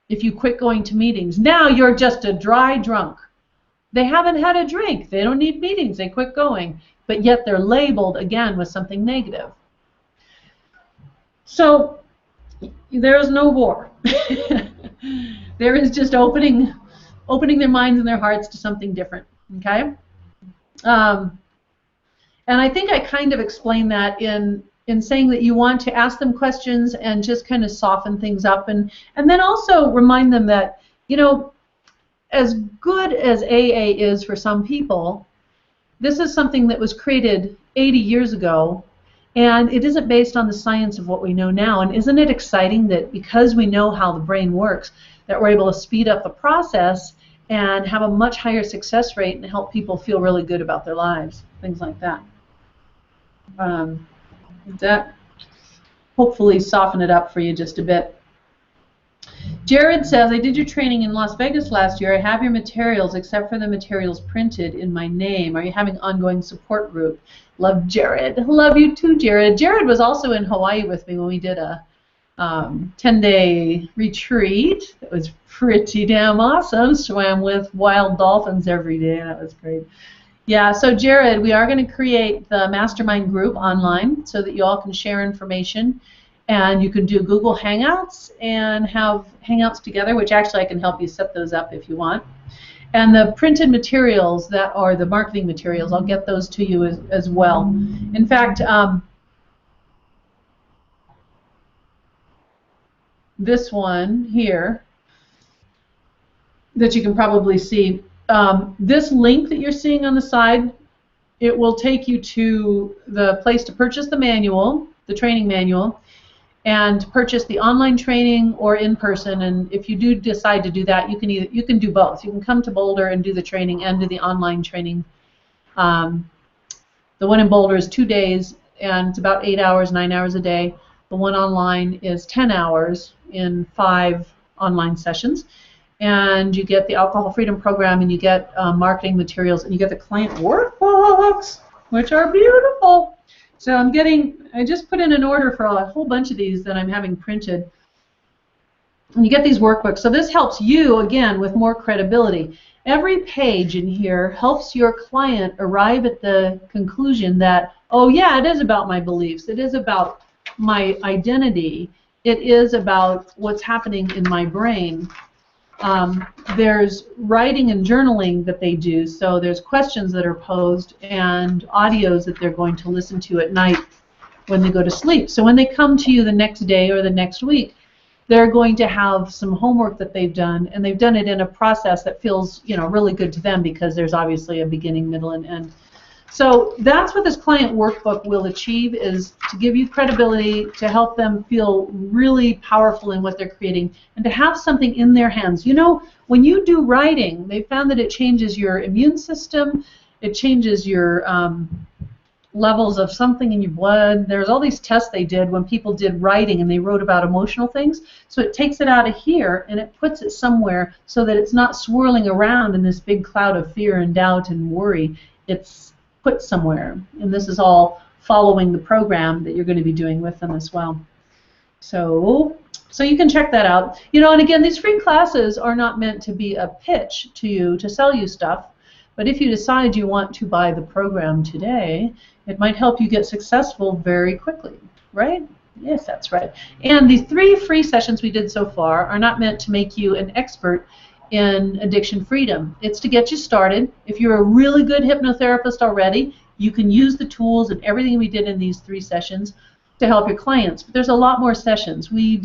If you quit going to meetings, now you're just a dry drunk. They haven't had a drink. They don't need meetings. They quit going. But yet they're labeled, again, with something negative. So there is no war. There is just opening their minds and their hearts to something different. Okay? And I think I kind of explained that in saying that you want to ask them questions and just kind of soften things up, and then also remind them that, you know, as good as AA is for some people, this is something that was created 80 years ago, and it isn't based on the science of what we know now. And isn't it exciting that because we know how the brain works, that we're able to speed up the process and have a much higher success rate and help people feel really good about their lives, things like that. That hopefully soften it up for you just a bit. Jared says, I did your training in Las Vegas last year. I have your materials except for the materials printed in my name. Are you having ongoing support group? Love Jared. Love you too, Jared. Jared was also in Hawaii with me when we did a 10-day retreat. It was pretty damn awesome. Swam with wild dolphins every day. That was great. Yeah, so Jared, we are going to create the mastermind group online so that you all can share information, and you can do Google Hangouts and have Hangouts together, which actually I can help you set those up if you want. And the printed materials that are the marketing materials, I'll get those to you as well. In fact, this one here that you can probably see, this link that you're seeing on the side, it will take you to the place to purchase the manual, the training manual, and purchase the online training or in person. And if you do decide to do that, you can do both. You can come to Boulder and do the training and do the online training. The one in Boulder is 2 days, and it's about 8 hours, 9 hours a day. The one online is 10 hours in 5 online sessions. And you get the Alcohol Freedom Program, and you get marketing materials, and you get the client workbooks, which are beautiful. So I just put in an order for a whole bunch of these that I'm having printed. And you get these workbooks. So this helps you, again, with more credibility. Every page in here helps your client arrive at the conclusion that, oh yeah, it is about my beliefs. It is about my identity. It is about what's happening in my brain. There's writing and journaling that they do, so there's questions that are posed and audios that they're going to listen to at night when they go to sleep. So when they come to you the next day or the next week, they're going to have some homework that they've done, and they've done it in a process that feels, you know, really good to them because there's obviously a beginning, middle, and end. So that's what this client workbook will achieve, is to give you credibility, to help them feel really powerful in what they're creating, and to have something in their hands. You know, when you do writing, they found that it changes your immune system, it changes your levels of something in your blood. There's all these tests they did when people did writing and they wrote about emotional things. So it takes it out of here and it puts it somewhere so that it's not swirling around in this big cloud of fear and doubt and worry. It's put somewhere, and this is all following the program that you're going to be doing with them as well. So you can check that out. You know, and again, these free classes are not meant to be a pitch to you to sell you stuff, but if you decide you want to buy the program today, it might help you get successful very quickly, right? Yes, that's right. And the 3 free sessions we did so far are not meant to make you an expert in addiction freedom. It's to get you started. If you're a really good hypnotherapist already, you can use the tools and everything we did in these 3 sessions to help your clients. But there's a lot more sessions. We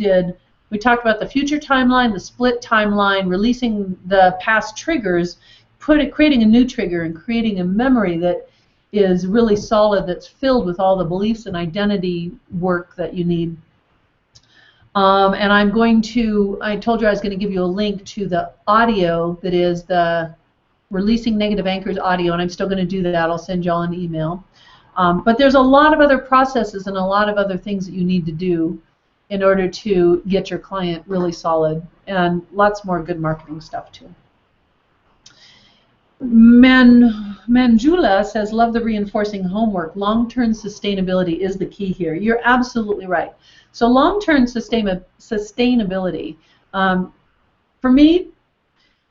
talked about the future timeline, the split timeline, releasing the past triggers, creating a new trigger, and creating a memory that is really solid, that's filled with all the beliefs and identity work that you need. And I told you I was going to give you a link to the audio that is the Releasing Negative Anchors audio, and I'm still going to do that. I'll send you all an email. But there's a lot of other processes and a lot of other things that you need to do in order to get your client really solid, and lots more good marketing stuff too. Manjula says, love the reinforcing homework. Long-term sustainability is the key here. You're absolutely right. So long-term sustainability, for me,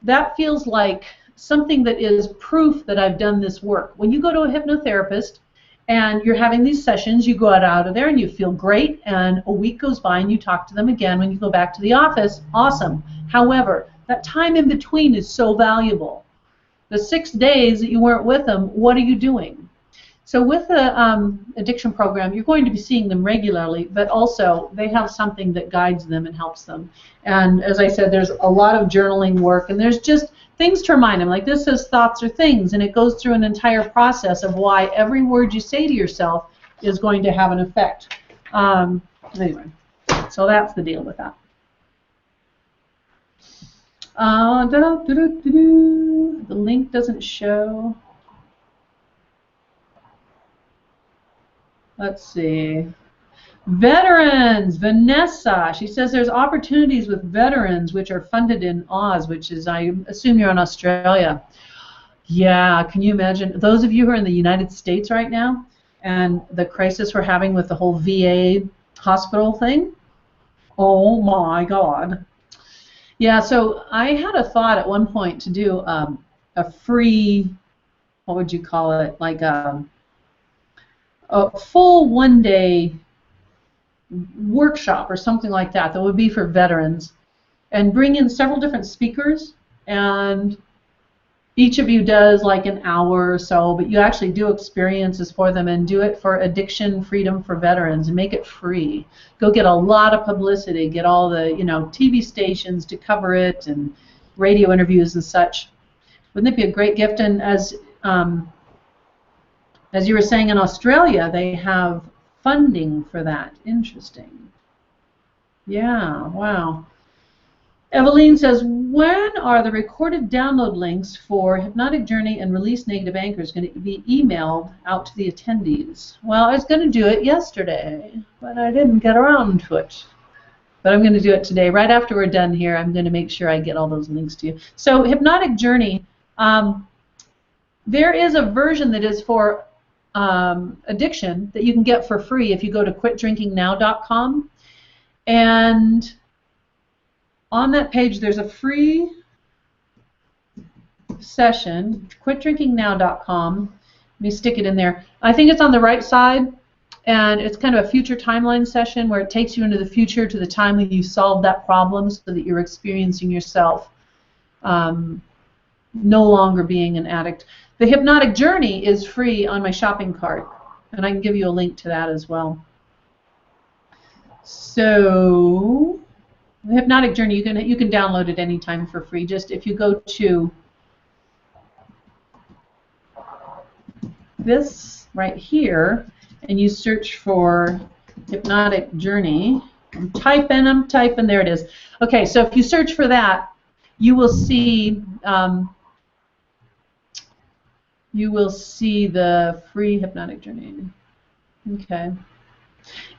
that feels like something that is proof that I've done this work. When you go to a hypnotherapist and you're having these sessions, you go out of there and you feel great, and a week goes by and you talk to them again when you go back to the office. Awesome. However, that time in between is so valuable. The 6 days that you weren't with them, what are you doing? So with the addiction program, you're going to be seeing them regularly, but also they have something that guides them and helps them. And as I said, there's a lot of journaling work, and there's just things to remind them, like this says thoughts are things, and it goes through an entire process of why every word you say to yourself is going to have an effect. Anyway, so that's the deal with that. The link doesn't show. Let's see. Veterans, Vanessa. She says there's opportunities with veterans which are funded in Oz, which is, I assume you're in Australia. Yeah, can you imagine? Those of you who are in the United States right now and the crisis we're having with the whole VA hospital thing, oh my God. Yeah, so I had a thought at one point to do a free, what would you call it, like a full one-day workshop or something like that that would be for veterans, and bring in several different speakers, and each of you does like an hour or so, but you actually do experiences for them and do it for Addiction Freedom for Veterans and make it free. Go get a lot of publicity, get all the TV stations to cover it and radio interviews and such. Wouldn't it be a great gift? And as you were saying, in Australia, they have funding for that. Interesting. Yeah, wow. Eveline says, when are the recorded download links for Hypnotic Journey and Release Negative Anchors going to be emailed out to the attendees? Well, I was going to do it yesterday, but I didn't get around to it. But I'm going to do it today. Right after we're done here, I'm going to make sure I get all those links to you. So Hypnotic Journey, there is a version that is for addiction that you can get for free if you go to quitdrinkingnow.com. And on that page, there's a free session, quitdrinkingnow.com. Let me stick it in there. I think it's on the right side, and it's kind of a future timeline session where it takes you into the future to the time when you solved that problem so that you're experiencing yourself no longer being an addict. The Hypnotic Journey is free on my shopping cart, and I can give you a link to that as well. So the Hypnotic Journey, you can download it anytime for free. Just if you go to this right here and you search for Hypnotic Journey, I'm typing, there it is. Okay, so if you search for that, you will see the free Hypnotic Journey. Okay.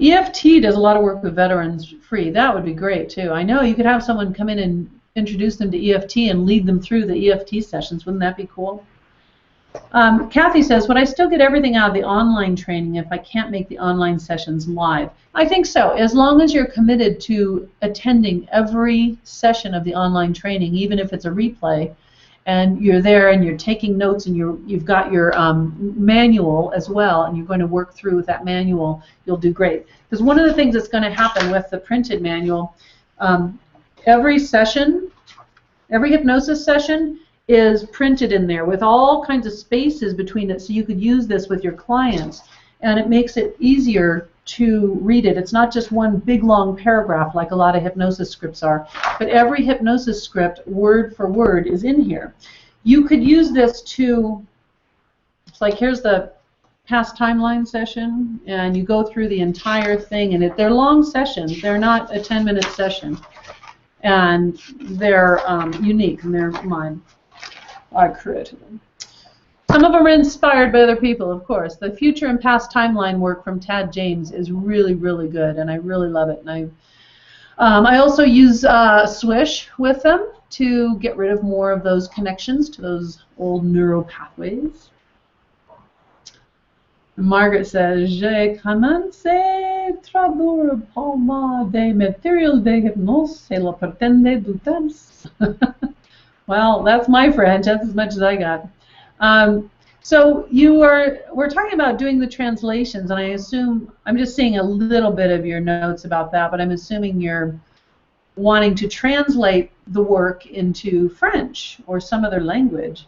EFT does a lot of work with veterans free. That would be great too. I know you could have someone come in and introduce them to EFT and lead them through the EFT sessions. Wouldn't that be cool? Kathy says, would I still get everything out of the online training if I can't make the online sessions live? I think so, as long as you're committed to attending every session of the online training, even if it's a replay, and you're there and you're taking notes and you've got your manual as well, and you're going to work through with that manual, you'll do great. Because one of the things that's going to happen with the printed manual, every session, every hypnosis session is printed in there with all kinds of spaces between it, so you could use this with your clients, and it makes it easier to read it. It's not just one big long paragraph like a lot of hypnosis scripts are, but every hypnosis script, word for word, is in here. You could use this to, it's like, here's the past timeline session, and you go through the entire thing, and they're long sessions. They're not a 10-minute session, and they're unique, and they're mine. I created them. Some of them are inspired by other people, of course. The future and past timeline work from Tad James is really, really good, and I really love it. And I also use Swish with them to get rid of more of those connections to those old neural pathways. Margaret says, j'ai commencé traduire pour moi des matériaux de hypnose et la pretende du temps. Well, that's my French. That's as much as I got. So we're talking about doing the translations, and I assume, I'm just seeing a little bit of your notes about that, but I'm assuming you're wanting to translate the work into French or some other language.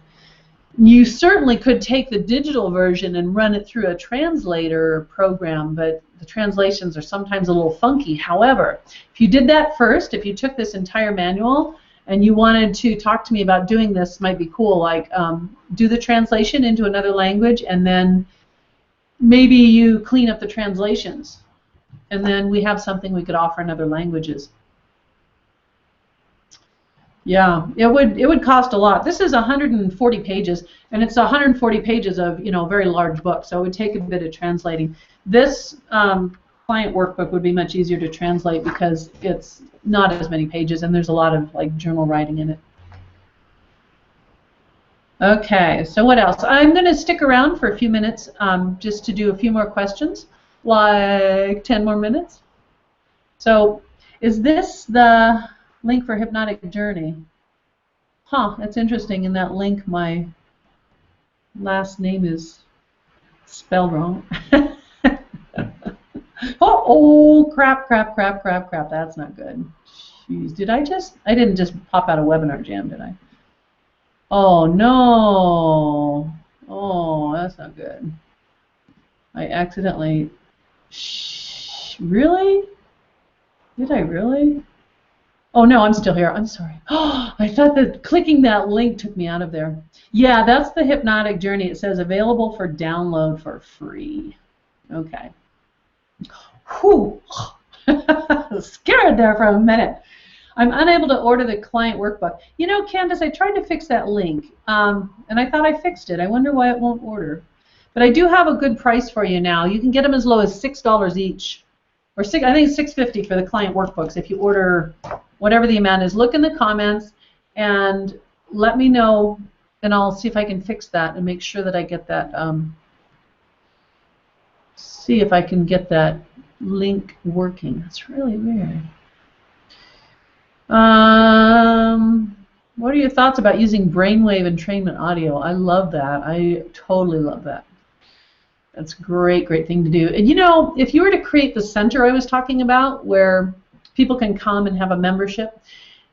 You certainly could take the digital version and run it through a translator program, but the translations are sometimes a little funky. However, if you did that first, if you took this entire manual and you wanted to talk to me about doing this, might be cool, like do the translation into another language, and then maybe you clean up the translations, and then we have something we could offer in other languages. Yeah, it would cost a lot. This is 140 pages, and it's 140 pages of, a very large book, so it would take a bit of translating. This client workbook would be much easier to translate because it's not as many pages, and there's a lot of journal writing in it. Okay, so what else? I'm going to stick around for a few minutes just to do a few more questions, like 10 more minutes. So is this the link for Hypnotic Journey? Huh, that's interesting. In that link, my last name is spelled wrong. Oh, crap. That's not good. Jeez, I didn't just pop out of Webinar Jam, did I? Oh, no. Oh, that's not good. I accidentally... Really? Did I really? Oh, no, I'm still here. I'm sorry. Oh, I thought that clicking that link took me out of there. Yeah, that's the Hypnotic Journey. It says available for download for free. Okay. Whew. Scared there for a minute. I'm unable to order the client workbook. Candace, I tried to fix that link, and I thought I fixed it. I wonder why it won't order. But I do have a good price for you now. You can get them as low as $6 each. Or I think it's $6.50 for the client workbooks if you order whatever the amount is. Look in the comments and let me know, and I'll see if I can fix that and make sure that I get that. See if I can get that link working. That's really weird. What are your thoughts about using brainwave entrainment audio? I love that. I totally love that. That's a great thing to do. And if you were to create the center I was talking about, where people can come and have a membership,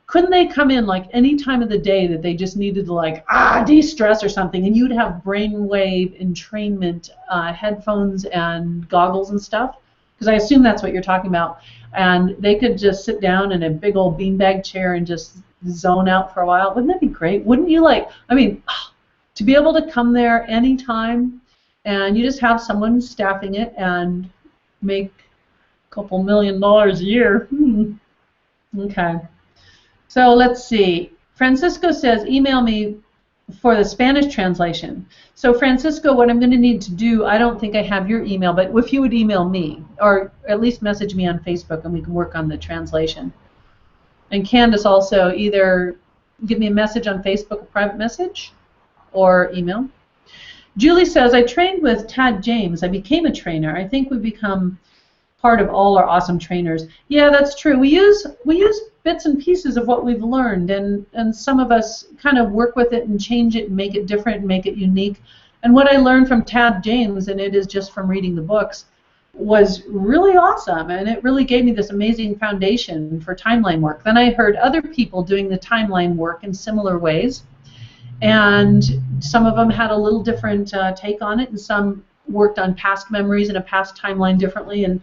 couldn't they come in like any time of the day that they just needed to de-stress or something, and you'd have brainwave entrainment headphones and goggles and stuff? Because I assume that's what you're talking about. And they could just sit down in a big old beanbag chair and just zone out for a while. Wouldn't that be great? Wouldn't you to be able to come there anytime, and you just have someone staffing it and make a couple $1 million a year? Okay. So let's see. Francisco says, email me for the Spanish translation. So Francisco, what I'm going to need to do, I don't think I have your email, but if you would email me, or at least message me on Facebook, and we can work on the translation. And Candace also, either give me a message on Facebook, a private message, or email. Julie says, I trained with Tad James. I became a trainer. I think we become part of all our awesome trainers. Yeah, that's true. We use bits and pieces of what we've learned, and some of us kind of work with it and change it and make it different and make it unique. And what I learned from Tad James, and it is just from reading the books, was really awesome, and it really gave me this amazing foundation for timeline work. Then I heard other people doing the timeline work in similar ways, and some of them had a little different take on it, and some worked on past memories and a past timeline differently. And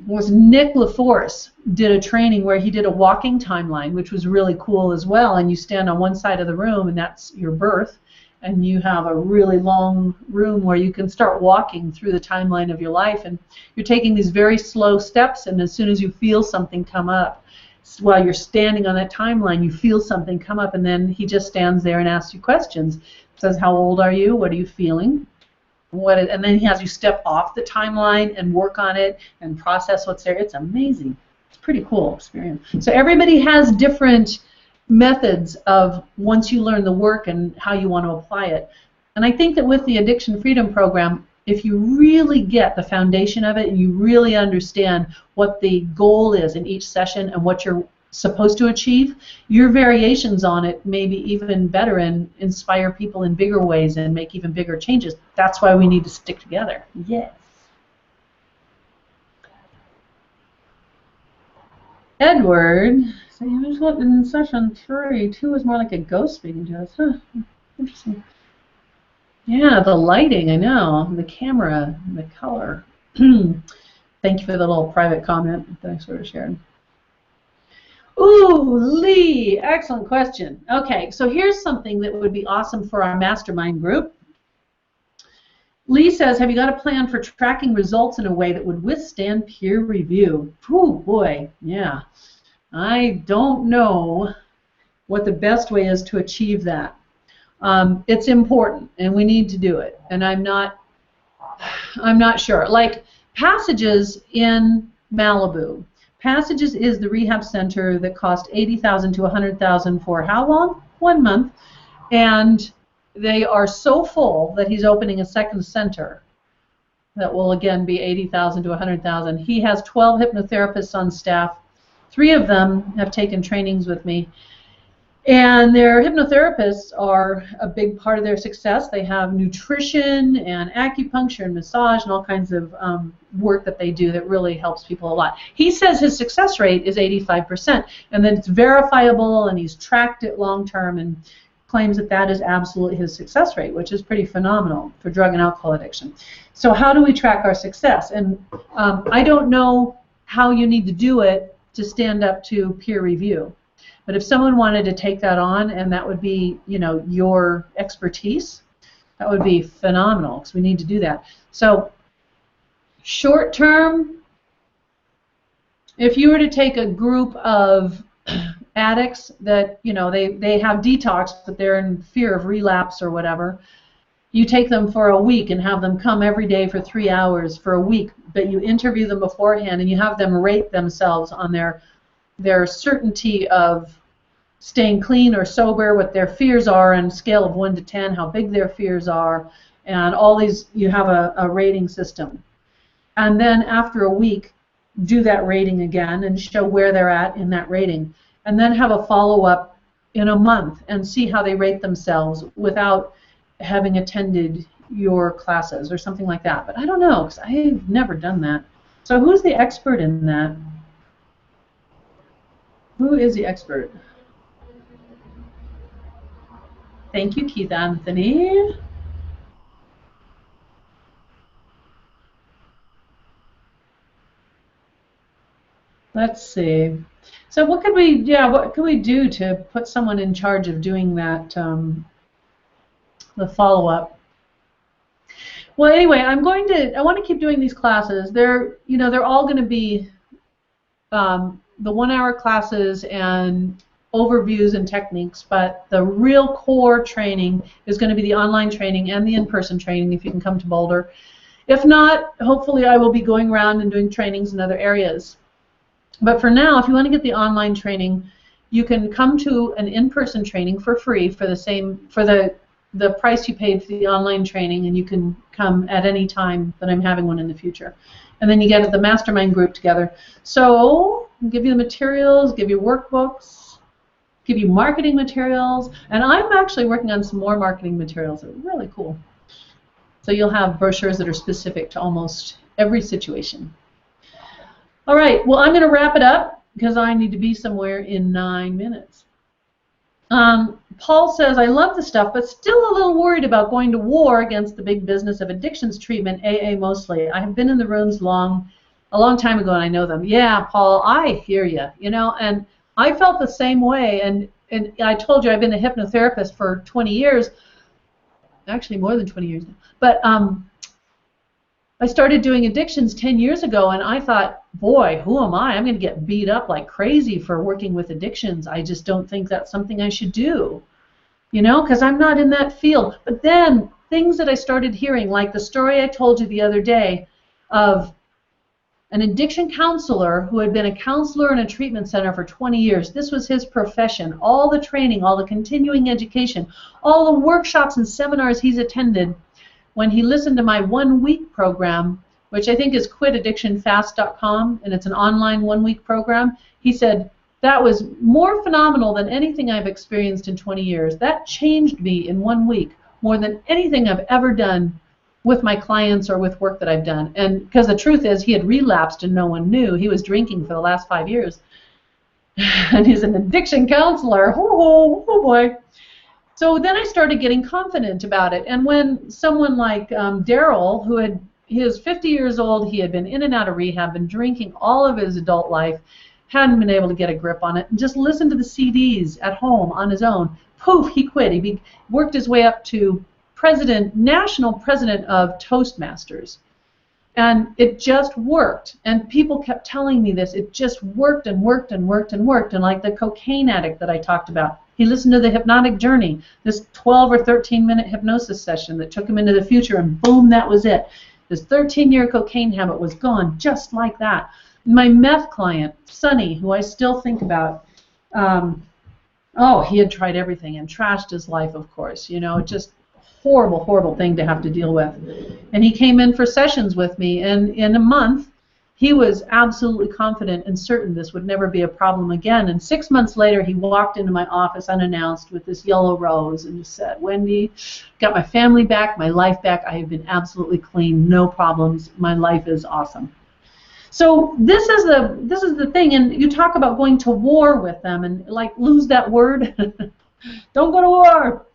was Nick LaForce did a training where he did a walking timeline, which was really cool as well. And you stand on one side of the room, and that's your birth, and you have a really long room where you can start walking through the timeline of your life, and you're taking these very slow steps, and as soon as you feel something come up, while you're standing on that timeline, you feel something come up, and then he just stands there and asks you questions. Says, how old are you? What are you feeling? and then he has you step off the timeline and work on it and process what's there. It's amazing. It's a pretty cool experience. So everybody has different methods of once you learn the work and how you want to apply it. And I think that with the Addiction Freedom Program, if you really get the foundation of it and you really understand what the goal is in each session and what you're supposed to achieve, your variations on it may be even better and inspire people in bigger ways and make even bigger changes. That's why we need to stick together. Yes. Edward, so you just looked in session 3. 2 is more like a ghost speaking to us. Huh. Interesting. Yeah, the lighting, I know. The camera, the color. Thank you for the little private comment that I sort of shared. Ooh, Lee, excellent question. Okay, so here's something that would be awesome for our mastermind group. Lee says, have you got a plan for tracking results in a way that would withstand peer review? Oh boy, yeah. I don't know what the best way is to achieve that. It's important, and we need to do it. And I'm not sure. Like Passages in Malibu. Passages is the rehab center that cost $80,000 to $100,000 for how long? 1 month. And they are so full that he's opening a second center that will again be $80,000 to $100,000. He has 12 hypnotherapists on staff. 3 of them have taken trainings with me. And their hypnotherapists are a big part of their success. They have nutrition and acupuncture and massage and all kinds of work that they do that really helps people a lot. He says his success rate is 85%, and that it's verifiable, and he's tracked it long term and claims that that is absolutely his success rate, which is pretty phenomenal for drug and alcohol addiction. So how do we track our success? And I don't know how you need to do it to stand up to peer review. But if someone wanted to take that on, and that would be, you know, your expertise, that would be phenomenal, because we need to do that. So short term, if you were to take a group of addicts that, you know, they have detox, but they're in fear of relapse or whatever, you take them for a week and have them come every day for 3 hours for a week, but you interview them beforehand and you have them rate themselves on their certainty of staying clean or sober, what their fears are on a scale of 1 to 10, how big their fears are, and all these, you have a rating system. And then after a week, do that rating again and show where they're at in that rating. And then have a follow-up in a month and see how they rate themselves without having attended your classes or something like that. But I don't know, because I've never done that. So who's the expert in that? Who is the expert? Thank you, Keith Anthony. Let's see. So what could we do to put someone in charge of doing that, the follow-up? Well, anyway, I want to keep doing these classes. They're all going to be the 1-hour classes and overviews and techniques, but the real core training is going to be the online training and the in-person training if you can come to Boulder. If not, hopefully I will be going around and doing trainings in other areas. But for now, if you want to get the online training, you can come to an in-person training for free for the price you paid for the online training, and you can come at any time that I'm having one in the future. And then you get the mastermind group together. So I'll give you the materials, give you workbooks, give you marketing materials, and I'm actually working on some more marketing materials that are really cool. So you'll have brochures that are specific to almost every situation. All right, well, I'm going to wrap it up because I need to be somewhere in 9 minutes. Paul says, I love the stuff, but still a little worried about going to war against the big business of addictions treatment, AA mostly. I have been in the rooms a long time ago, and I know them. Yeah, Paul, I hear you, and I felt the same way, and I told you I've been a hypnotherapist for 20 years, actually more than 20 years now, but I started doing addictions 10 years ago, and I thought, boy, who am I? I'm going to get beat up like crazy for working with addictions. I just don't think that's something I should do, because I'm not in that field. But then things that I started hearing, like the story I told you the other day of an addiction counselor who had been a counselor in a treatment center for 20 years. This was his profession. All the training, all the continuing education, all the workshops and seminars he's attended. When he listened to my 1-week program, which I think is quitaddictionfast.com, and it's an online 1-week program, he said, that was more phenomenal than anything I've experienced in 20 years. That changed me in 1 week more than anything I've ever done with my clients or with work that I've done. And because the truth is, he had relapsed and no one knew. He was drinking for the last 5 years. And he's an addiction counselor. Oh boy. So then I started getting confident about it. And when someone like Daryl, he was 50 years old, he had been in and out of rehab, been drinking all of his adult life, hadn't been able to get a grip on it, and just listened to the CDs at home on his own. Poof, he quit. He worked his way up to national president of Toastmasters. And it just worked. And people kept telling me this. It just worked and worked and worked and worked. And like the cocaine addict that I talked about, he listened to the hypnotic journey, this 12 or 13-minute hypnosis session that took him into the future, and boom, that was it. This 13-year cocaine habit was gone just like that. My meth client, Sonny, who I still think about, he had tried everything and trashed his life, of course. You know, just horrible, horrible thing to have to deal with. And he came in for sessions with me, and in a month, he was absolutely confident and certain this would never be a problem again. And 6 months later, he walked into my office unannounced with this yellow rose and just said, Wendy, got my family back, my life back. I have been absolutely clean, no problems. My life is awesome. So this is the thing, and you talk about going to war with them, and like lose that word. Don't go to war.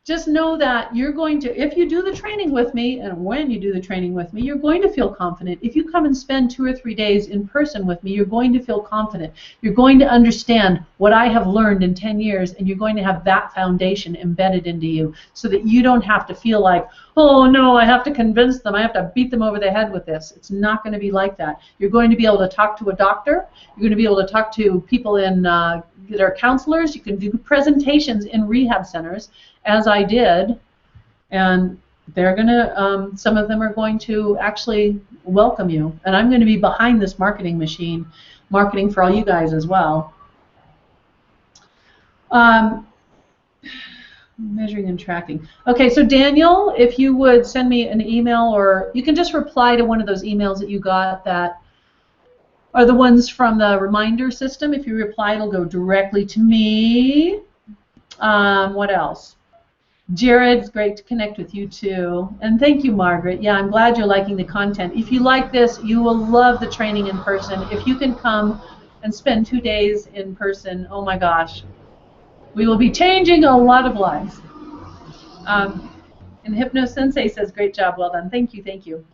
Just know that you're going to, if you do the training with me, and when you do the training with me, you're going to feel confident. If you come and spend 2 or 3 days in person with me, you're going to feel confident. You're going to understand what I have learned in 10 years, and you're going to have that foundation embedded into you so that you don't have to feel like, oh no, I have to convince them, I have to beat them over the head with this. It's not going to be like that. You're going to be able to talk to a doctor. You're going to be able to talk to people that are counselors. You can do presentations in rehab centers, as I did, and they're going to, some of them are going to actually welcome you. And I'm going to be behind this marketing machine, marketing for all you guys as well. Measuring and tracking. Okay, so Daniel, if you would send me an email, or you can just reply to one of those emails that you got that are the ones from the reminder system. If you reply, it'll go directly to me. What else? Jared, it's great to connect with you too. And thank you, Margaret. Yeah, I'm glad you're liking the content. If you like this, you will love the training in person. If you can come and spend 2 days in person, oh my gosh, we will be changing a lot of lives. And Hypno Sensei says, great job, well done. Thank you, thank you.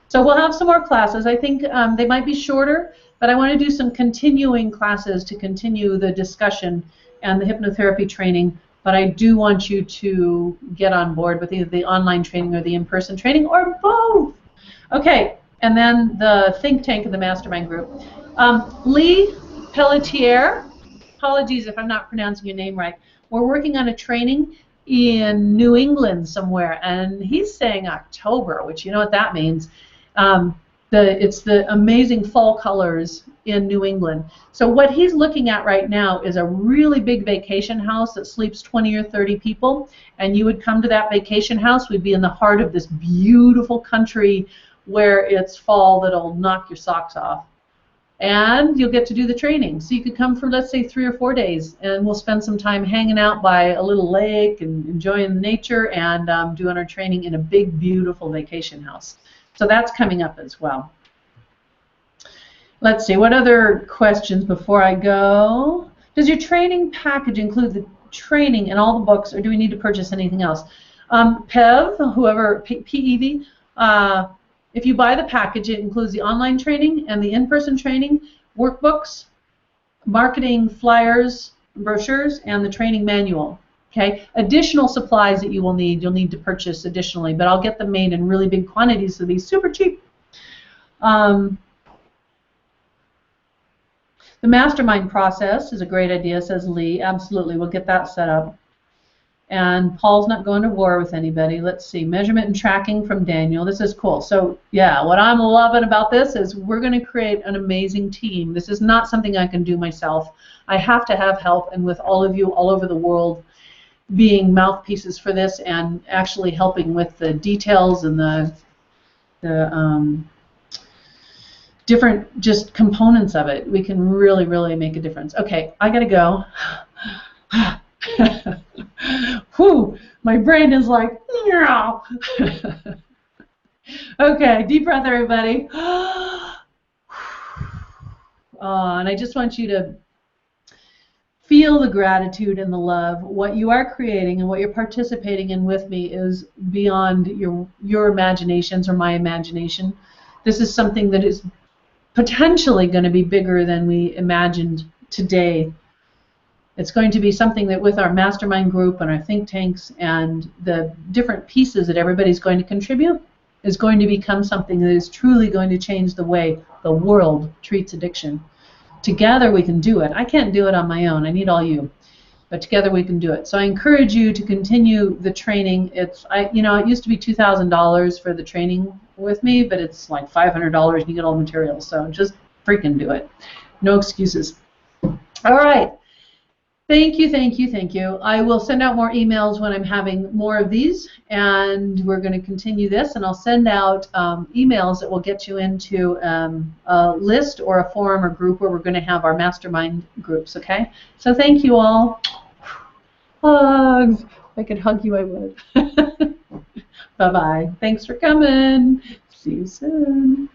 So we'll have some more classes. I think they might be shorter, but I want to do some continuing classes to continue the discussion and the hypnotherapy training. But I do want you to get on board with either the online training or the in-person training, or both. Okay, and then the think tank and the mastermind group. Lee Pelletier, apologies if I'm not pronouncing your name right. We're working on a training in New England somewhere, and he's saying October, which you know what that means. It's the amazing fall colors in New England. So what he's looking at right now is a really big vacation house that sleeps 20 or 30 people, and you would come to that vacation house. We'd be in the heart of this beautiful country where it's fall that'll knock your socks off. And you'll get to do the training. So you could come for, let's say, 3 or 4 days, and we'll spend some time hanging out by a little lake and enjoying nature and doing our training in a big, beautiful vacation house. So that's coming up as well. Let's see, what other questions before I go? Does your training package include the training and all the books, or do we need to purchase anything else? PEV, whoever, P-E-V, if you buy the package, it includes the online training and the in-person training, workbooks, marketing flyers, brochures, and the training manual. Okay. Additional supplies that you will need, you'll need to purchase additionally, but I'll get them made in really big quantities, so they'll be super cheap. The mastermind process is a great idea, says Lee. Absolutely, we'll get that set up. And Paul's not going to war with anybody. Let's see, measurement and tracking from Daniel. This is cool. So yeah, what I'm loving about this is we're going to create an amazing team. This is not something I can do myself. I have to have help, and with all of you all over the world being mouthpieces for this and actually helping with the details and the different just components of it, we can really, really make a difference. Okay, I gotta go. Whew, my brain is like, okay, deep breath, everybody. And I just want you to feel the gratitude and the love. What you are creating and what you're participating in with me is beyond your imaginations or my imagination. This is something that is potentially going to be bigger than we imagined today. It's going to be something that with our mastermind group and our think tanks and the different pieces that everybody's going to contribute is going to become something that is truly going to change the way the world treats addiction. Together we can do it. I can't do it on my own. I need all you. But together we can do it. So I encourage you to continue the training. It used to be $2,000 for the training with me, but it's like $500 and you get all the materials. So just freaking do it. No excuses. All right. Thank you, thank you, thank you. I will send out more emails when I'm having more of these, and we're going to continue this, and I'll send out emails that will get you into a list or a forum or group where we're going to have our mastermind groups, okay? So thank you all. Hugs. If I could hug you, I would. Bye-bye. Thanks for coming. See you soon.